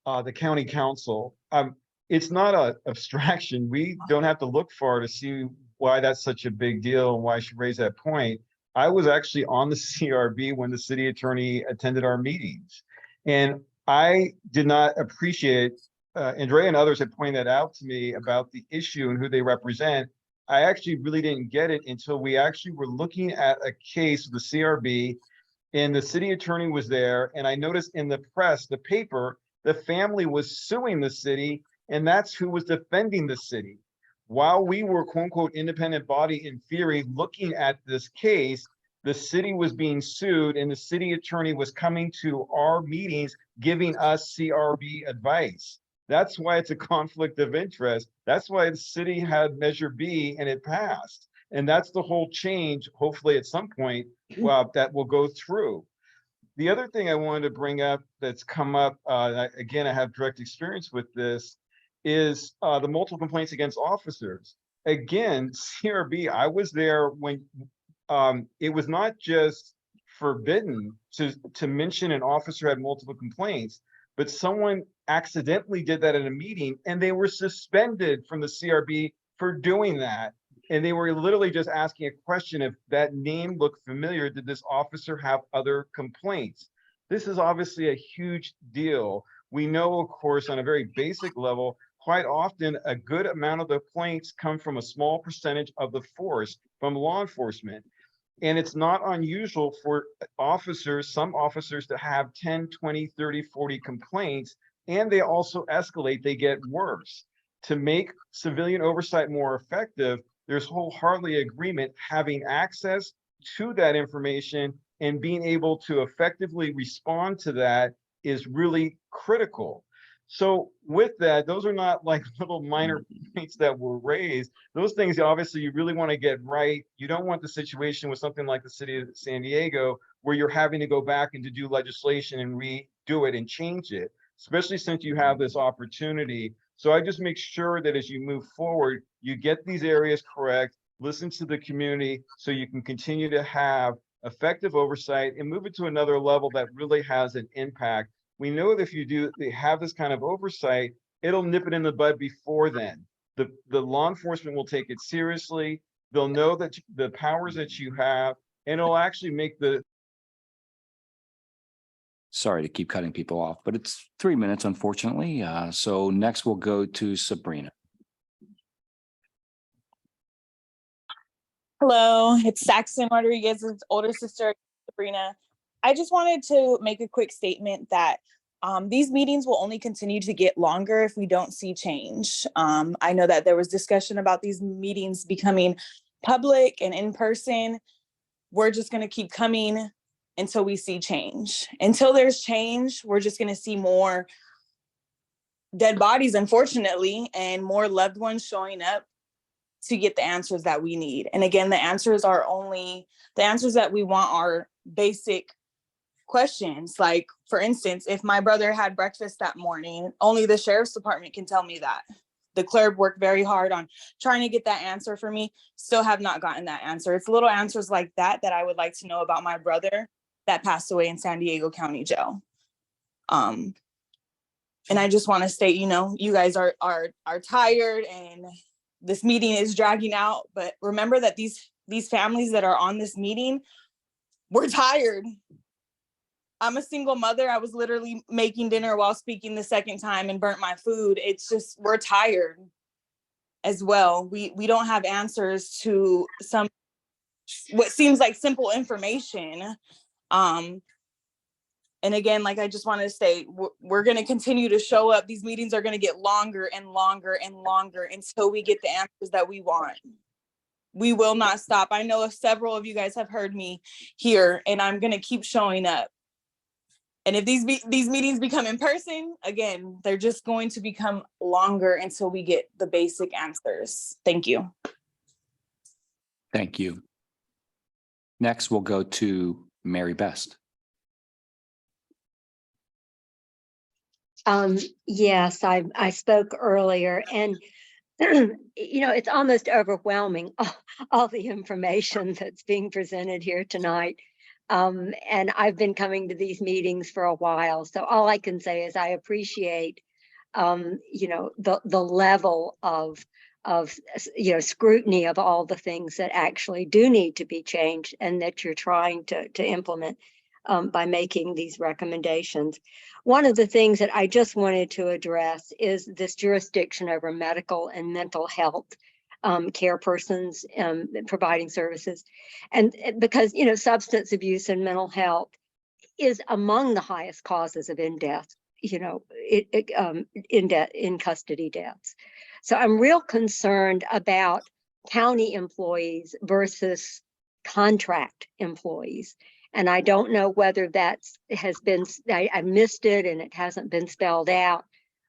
Speaker 7: the county council. It's not an abstraction. We don't have to look far to see why that's such a big deal and why she raised that point. I was actually on the CRB when the city attorney attended our meetings, and I did not appreciate, Andrea and others had pointed that out to me about the issue and who they represent. I actually really didn't get it until we actually were looking at a case of the CRB, and the city attorney was there, and I noticed in the press, the paper, the family was suing the city, and that's who was defending the city. While we were quote unquote independent body in theory looking at this case, the city was being sued and the city attorney was coming to our meetings giving us CRB advice. That's why it's a conflict of interest. That's why the city had Measure B and it passed. And that's the whole change, hopefully at some point, that will go through. The other thing I wanted to bring up that's come up, again, I have direct experience with this, is the multiple complaints against officers. Again, CRB, I was there when it was not just forbidden to mention an officer had multiple complaints, but someone accidentally did that in a meeting and they were suspended from the CRB for doing that. And they were literally just asking a question: if that name looked familiar, did this officer have other complaints? This is obviously a huge deal. We know, of course, on a very basic level, quite often a good amount of the complaints come from a small percentage of the force, from law enforcement. And it's not unusual for officers, some officers, to have 10, 20, 30, 40 complaints, and they also escalate, they get worse. To make civilian oversight more effective, there's wholeheartedly agreement having access to that information and being able to effectively respond to that is really critical. So with that, those are not like little minor points that were raised. Those things, obviously, you really want to get right. You don't want the situation with something like the city of San Diego where you're having to go back and to do legislation and redo it and change it, especially since you have this opportunity. So I just make sure that as you move forward, you get these areas correct, listen to the community so you can continue to have effective oversight and move it to another level that really has an impact. We know that if you have this kind of oversight, it'll nip it in the bud before then. The law enforcement will take it seriously. They'll know that the powers that you have, and it'll actually make the.
Speaker 3: Sorry to keep cutting people off, but it's 3 minutes, unfortunately. So next we'll go to Sabrina.
Speaker 5: Hello, it's Saxon Rodriguez's older sister, Sabrina. I just wanted to make a quick statement that these meetings will only continue to get longer if we don't see change. I know that there was discussion about these meetings becoming public and in person. We're just going to keep coming until we see change. Until there's change, we're just going to see more dead bodies, unfortunately, and more loved ones showing up to get the answers that we need. And again, the answers that we want are basic questions. Like, for instance, if my brother had breakfast that morning, only the sheriff's department can tell me that. The CLERB worked very hard on trying to get that answer for me, still have not gotten that answer. It's little answers like that that I would like to know about my brother that passed away in San Diego County Jail. And I just want to state, you guys are tired and this meeting is dragging out, but remember that these families that are on this meeting, we're tired. I'm a single mother. I was literally making dinner while speaking the second time and burnt my food. It's just, we're tired as well. We don't have answers to what seems like simple information. And again, like I just wanted to say, we're going to continue to show up. These meetings are going to get longer and longer and longer until we get the answers that we want. We will not stop. I know several of you guys have heard me here, and I'm going to keep showing up. And if these meetings become in person, again, they're just going to become longer until we get the basic answers. Thank you.
Speaker 3: Thank you. Next, we'll go to Mary Best.
Speaker 13: Yes, I spoke earlier, and it's almost overwhelming, all the information that's being presented here tonight. And I've been coming to these meetings for a while, so all I can say is I appreciate the level of scrutiny of all the things that actually do need to be changed and that you're trying to implement by making these recommendations. One of the things that I just wanted to address is this jurisdiction over medical and mental health care persons providing services. And because, substance abuse and mental health is among the highest causes of in-death, in custody deaths. So I'm real concerned about county employees versus contract employees. And I don't know whether I missed it and it hasn't been spelled out,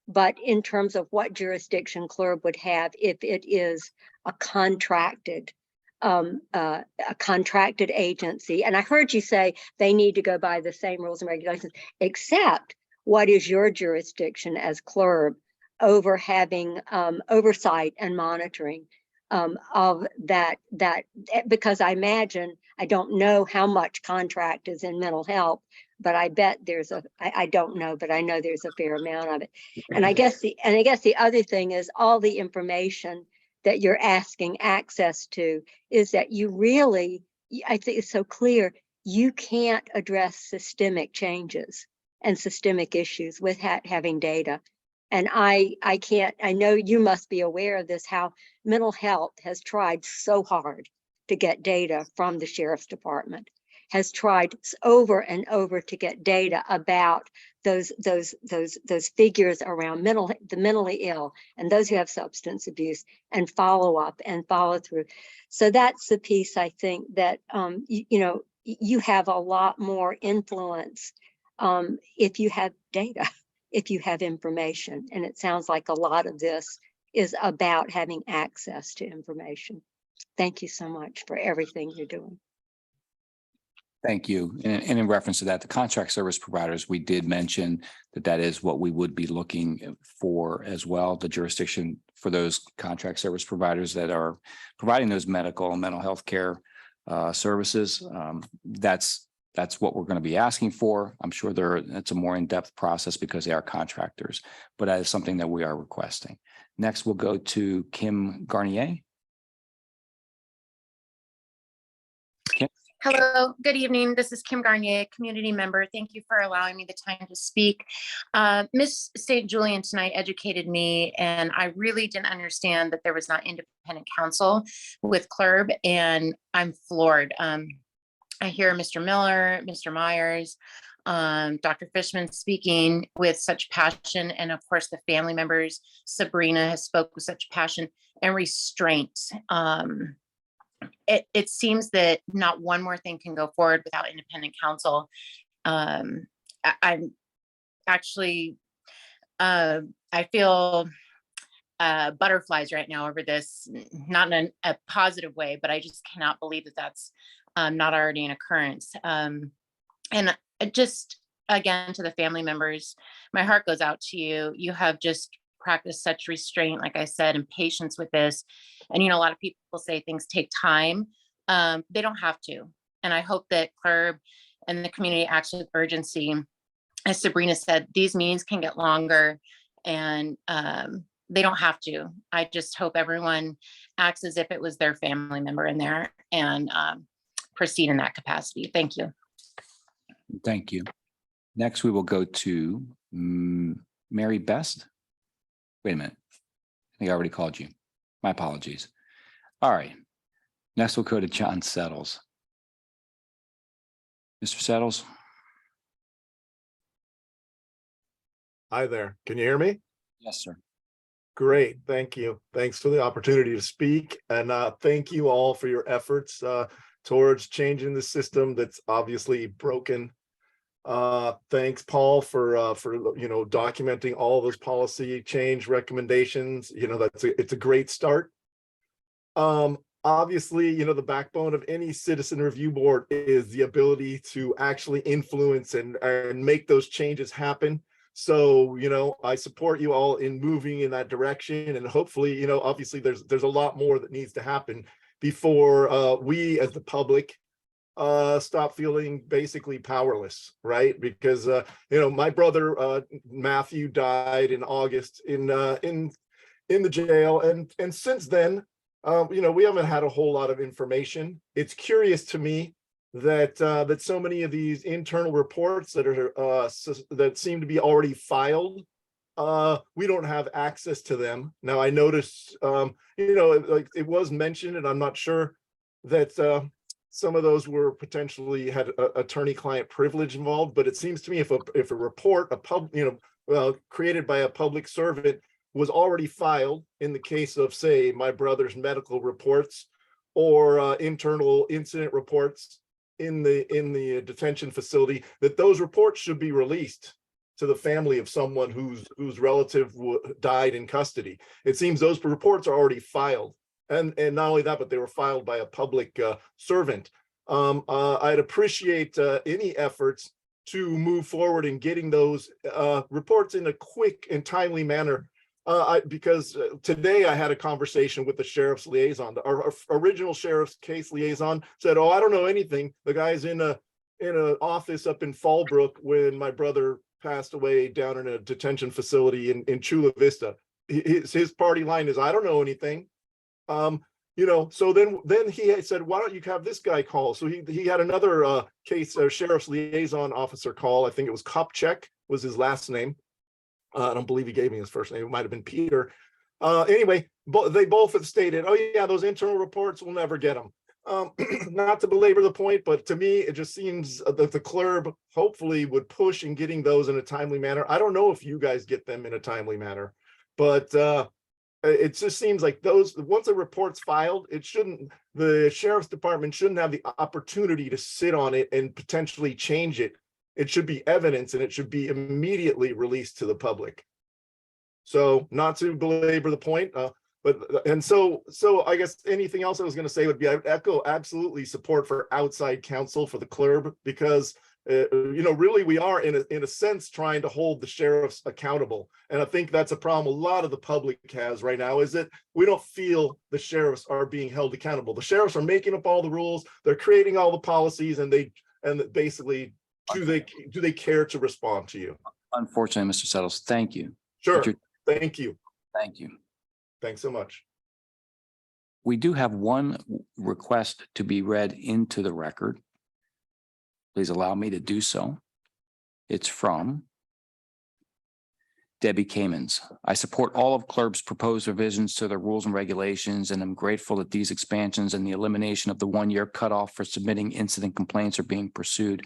Speaker 13: but in terms of what jurisdiction CLERB would have if it is a contracted agency. And I heard you say they need to go by the same rules and regulations, except what is your jurisdiction as CLERB over having oversight and monitoring of that, because I imagine, I don't know how much contract is in mental health, but I bet I don't know, but I know there's a fair amount of it. And I guess the other thing is all the information that you're asking access to is that you really, I think it's so clear, you can't address systemic changes and systemic issues with having data. And I know you must be aware of this, how mental health has tried so hard to get data from the Sheriff's Department, has tried over and over to get data about those figures around the mentally ill and those who have substance abuse, and follow up and follow through. So that's the piece I think that you have a lot more influence if you have data, if you have information. And it sounds like a lot of this is about having access to information. Thank you so much for everything you're doing.
Speaker 3: Thank you. And in reference to that, the contract service providers, we did mention that is what we would be looking for as well, the jurisdiction for those contract service providers that are providing those medical and mental health care services. That's what we're going to be asking for. I'm sure it's a more in-depth process because they are contractors, but that is something that we are requesting. Next, we'll go to Kim Garnier. Kim?
Speaker 9: Hello, good evening. This is Kim Garnier, community member. Thank you for allowing me the time to speak. Ms. St. Julian tonight educated me, and I really didn't understand that there was not independent counsel with CLERB, and I'm floored. I hear Mr. Miller, Mr. Myers, Dr. Fishman speaking with such passion, and of course the family members. Sabrina has spoke with such passion and restraint. It seems that not one more thing can go forward without independent counsel. I'm actually, I feel butterflies right now over this, not in a positive way, but I just cannot believe that that's not already an occurrence. And just again, to the family members, my heart goes out to you. You have just practiced such restraint, like I said, and patience with this. And, a lot of people say things take time. They don't have to. And I hope that CLERB and the community acts with urgency. As Sabrina said, these meetings can get longer, and they don't have to. I just hope everyone acts as if it was their family member in there and proceed in that capacity. Thank you.
Speaker 3: Thank you. Next, we will go to Mary Best. Wait a minute. I think I already called you. My apologies. All right. Next, we'll go to John Settles. Mr. Settles.
Speaker 11: Hi there. Can you hear me?
Speaker 3: Yes, sir.
Speaker 11: Great. Thank you. Thanks for the opportunity to speak. And thank you all for your efforts towards changing the system that's obviously broken. Thanks, Paul, for documenting all those policy change recommendations. It's a great start. Obviously, the backbone of any citizen review board is the ability to actually influence and make those changes happen. So, I support you all in moving in that direction, and hopefully, obviously there's a lot more that needs to happen before we as the public stop feeling basically powerless, right? Because my brother Matthew died in August in the jail, and since then, we haven't had a whole lot of information. It's curious to me that that so many of these internal reports that are that seem to be already filed, we don't have access to them. Now, I noticed, like it was mentioned, and I'm not sure that some of those were potentially had attorney-client privilege involved, but it seems to me if a report, created by a public servant was already filed in the case of, say, my brother's medical reports or internal incident reports in the detention facility, that those reports should be released to the family of someone whose relative died in custody. It seems those reports are already filed. And not only that, but they were filed by a public servant. I'd appreciate any efforts to move forward in getting those reports in a quick and timely manner. Because today I had a conversation with the sheriff's liaison. Our original sheriff's case liaison said, "Oh, I don't know anything. The guy's in an office up in Fallbrook when my brother passed away down in a detention facility in Chula Vista." His party line is, "I don't know anything." So then he said, "Why don't you have this guy call?" So he had another case, sheriff's liaison officer call. I think it was Kopchek was his last name. I don't believe he gave me his first name. It might have been Peter. Anyway, they both have stated, "Oh yeah, those internal reports, we'll never get them." Not to belabor the point, but to me, it just seems that the CLERB hopefully would push in getting those in a timely manner. I don't know if you guys get them in a timely manner, but it just seems like once a report's filed, the sheriff's department shouldn't have the opportunity to sit on it and potentially change it. It should be evidence, and it should be immediately released to the public. So, not to belabor the point, so I guess anything else I was going to say would be I would echo absolutely support for outside counsel for the CLERB, because really we are in a sense trying to hold the sheriffs accountable, and I think that's a problem a lot of the public has right now, is that we don't feel the sheriffs are being held accountable. The sheriffs are making up all the rules, they're creating all the policies, and basically. Do they care to respond to you?
Speaker 3: Unfortunately, Mr. Settles, thank you.
Speaker 11: Sure. Thank you.
Speaker 3: Thank you.
Speaker 11: Thanks so much.
Speaker 3: We do have one request to be read into the record. Please allow me to do so. It's from Debbie Kamens. "I support all of CLERB's proposed revisions to their rules and regulations, and I'm grateful that these expansions and the elimination of the 1-year cutoff for submitting incident complaints are being pursued.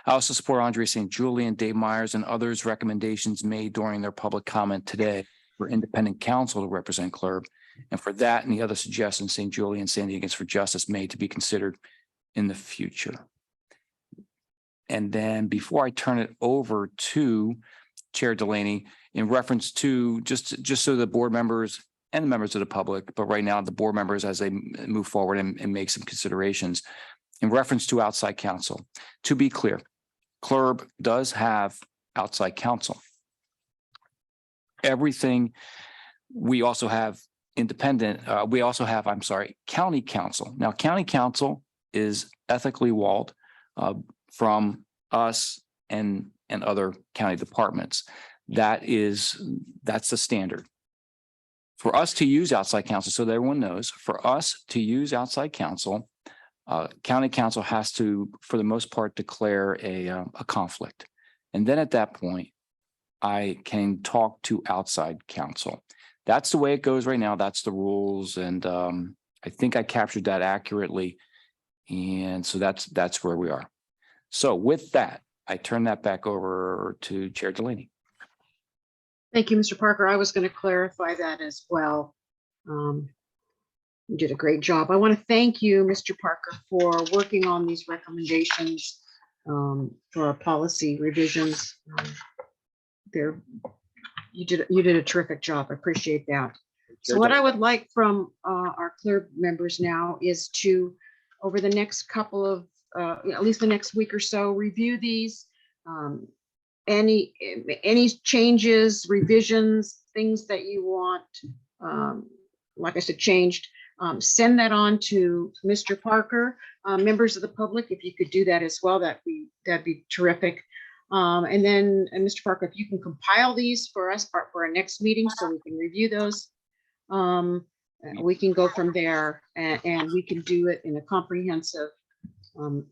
Speaker 3: I also support Andrea St. Julian, Dave Myers, and others' recommendations made during their public comment today for independent counsel to represent CLERB, and for that and the other suggestions St. Julian and Sandy Against for Justice made to be considered in the future." And then before I turn it over to Chair Delaney, in reference to just so the board members and the members of the public, but right now the board members as they move forward and make some considerations, in reference to outside counsel, to be clear, CLERB does have outside counsel. Everything, we also have county counsel. Now, county counsel is ethically walled from us and other county departments. That's the standard. For us to use outside counsel, so that everyone knows, for us to use outside counsel, county counsel has to, for the most part, declare a conflict. And then at that point, I can talk to outside counsel. That's the way it goes right now. That's the rules. And I think I captured that accurately. And so that's where we are. So with that, I turn that back over to Chair Delaney.
Speaker 1: Thank you, Mr. Parker. I was going to clarify that as well. You did a great job. I want to thank you, Mr. Parker, for working on these recommendations. for our policy revisions. There, you did a terrific job. I appreciate that. So what I would like from our CLERB members now is to, over the next couple of, at least the next week or so, review these. Any changes, revisions, things that you want, like I said, changed, send that on to Mr. Parker. Members of the public, if you could do that as well, that'd be terrific. And then, Mr. Parker, if you can compile these for us for our next meeting so we can review those. We can go from there and we can do it in a comprehensive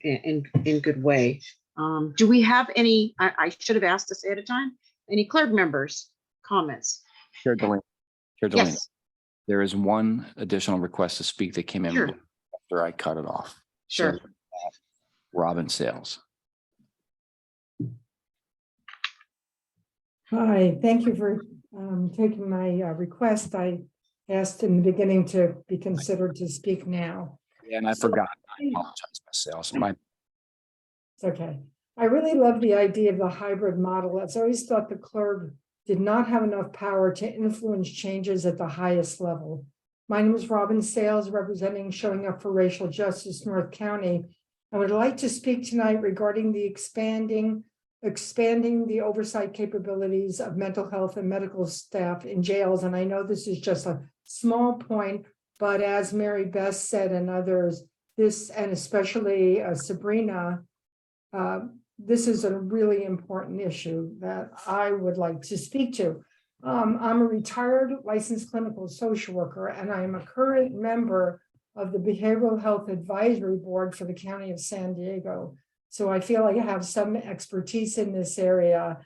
Speaker 1: in good way. Do we have any, I should have asked this ahead of time, any CLERB members comments?
Speaker 3: Chair Delaney. Chair Delaney.
Speaker 1: Yes.
Speaker 3: There is one additional request to speak that came in
Speaker 1: Sure.
Speaker 3: after I cut it off.
Speaker 1: Sure.
Speaker 3: So, Robin Sales.
Speaker 14: Hi, thank you for taking my request. I asked in the beginning to be considered to speak now.
Speaker 3: Yeah, and I forgot. I apologize myself.
Speaker 14: It's okay. I really love the idea of the hybrid model. I've always thought the CLERB did not have enough power to influence changes at the highest level. My name is Robin Sales, representing Showing Up for Racial Justice North County. I would like to speak tonight regarding the expanding the oversight capabilities of mental health and medical staff in jails. And I know this is just a small point, but as Mary Beth said and others, this, and especially Sabrina, this is a really important issue that I would like to speak to. I'm a retired licensed clinical social worker, and I am a current member of the Behavioral Health Advisory Board for the County of San Diego. So I feel like I have some expertise in this area,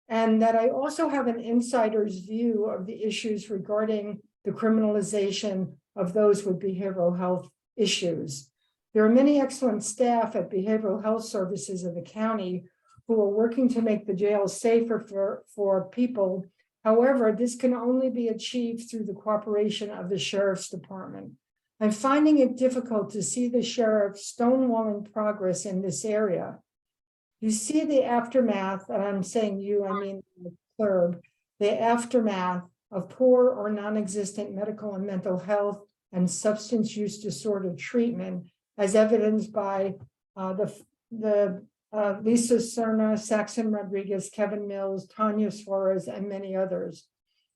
Speaker 14: and that I also have an insider's view of the issues regarding the criminalization of those with behavioral health issues. There are many excellent staff at behavioral health services of the county who are working to make the jails safer for people. However, this can only be achieved through the cooperation of the Sheriff's Department. I'm finding it difficult to see the sheriff stonewalling progress in this area. You see the aftermath, and I'm saying you, I mean the CLERB, the aftermath of poor or non-existent medical and mental health and substance use disorder treatment, as evidenced by Lisa Serna, Saxon Rodriguez, Kevin Mills, Tanya Suarez, and many others.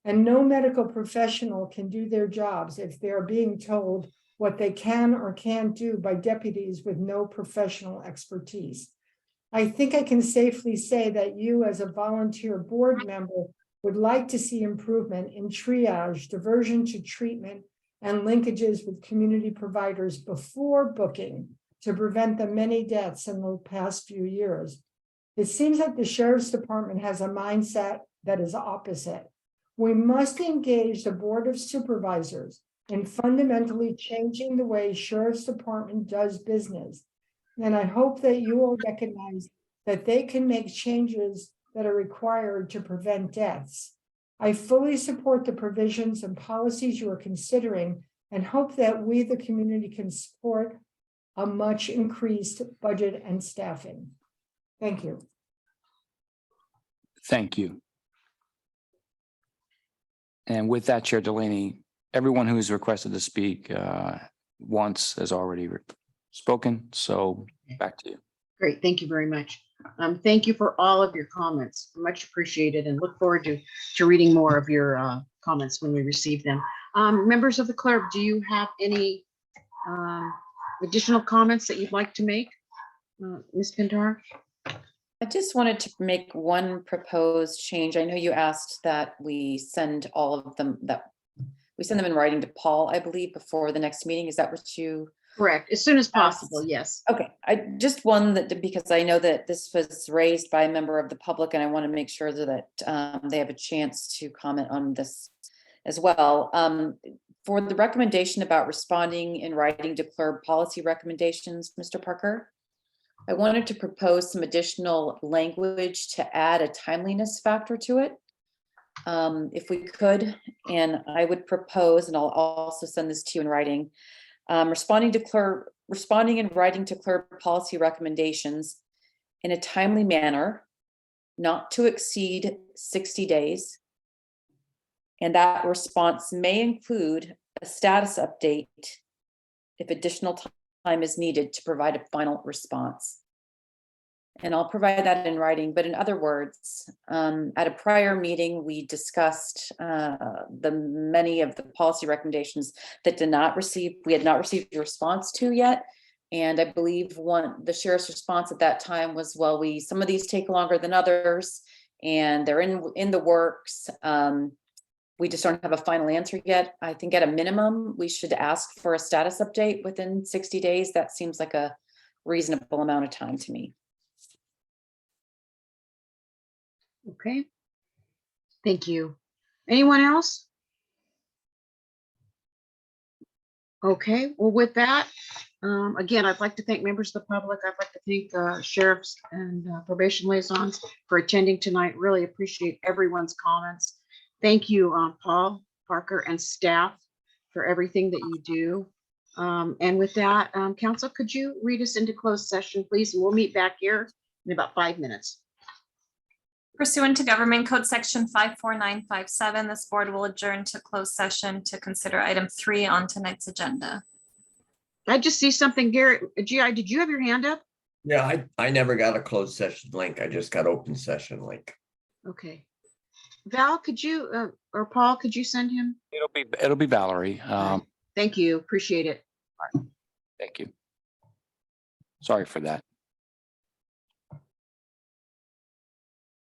Speaker 14: And no medical professional can do their jobs if they're being told what they can or can't do by deputies with no professional expertise. I think I can safely say that you, as a volunteer board member, would like to see improvement in triage, diversion to treatment, and linkages with community providers before booking to prevent the many deaths in the past few years. It seems that the Sheriff's Department has a mindset that is opposite. We must engage the Board of Supervisors in fundamentally changing the way Sheriff's Department does business. And I hope that you will recognize that they can make changes that are required to prevent deaths. I fully support the provisions and policies you are considering and hope that we, the community, can support a much increased budget and staffing. Thank you.
Speaker 3: Thank you. And with that, Chair Delaney, everyone who's requested to speak once has already spoken. So back to you.
Speaker 1: Great, thank you very much. Thank you for all of your comments, much appreciated, and look forward to reading more of your comments when we receive them. Members of the CLERB, do you have any additional comments that you'd like to make? Ms. Pintar?
Speaker 2: I just wanted to make one proposed change. I know you asked that we send all of them, that we send them in writing to Paul, I believe, before the next meeting. Is that what you?
Speaker 1: Correct, as soon as possible, yes.
Speaker 2: Okay, I just one that, because I know that this was raised by a member of the public and I want to make sure that they have a chance to comment on this as well. For the recommendation about responding in writing to CLERB policy recommendations, Mr. Parker, I wanted to propose some additional language to add a timeliness factor to it. If we could, and I would propose, and I'll also send this to you in writing, responding in writing to CLERB policy recommendations in a timely manner, not to exceed 60 days. And that response may include a status update if additional time is needed to provide a final response. And I'll provide that in writing, but in other words, at a prior meeting, we discussed the many of the policy recommendations that we had not received a response to yet. And I believe the sheriff's response at that time was, well, some of these take longer than others and they're in the works. We just don't have a final answer yet. I think at a minimum, we should ask for a status update within 60 days. That seems like a reasonable amount of time to me.
Speaker 1: Okay. Thank you. Anyone else? Okay, well, with that, again, I'd like to thank members of the public. I'd like to thank sheriffs and probation liaisons for attending tonight. Really appreciate everyone's comments. Thank you, Paul, Parker, and staff for everything that you do. And with that, Council, could you read us into closed session, please? And we'll meet back here in about 5 minutes.
Speaker 6: Pursuant to Government Code Section 54957, this board will adjourn to closed session to consider item 3 on tonight's agenda.
Speaker 1: I just see something, Garrett. GI, did you have your hand up?
Speaker 12: Yeah, I never got a closed session link. I just got open session link.
Speaker 1: Okay. Val, could you, or Paul, could you send him?
Speaker 3: It'll be Valerie.
Speaker 1: Thank you. Appreciate it.
Speaker 3: Thank you. Sorry for that.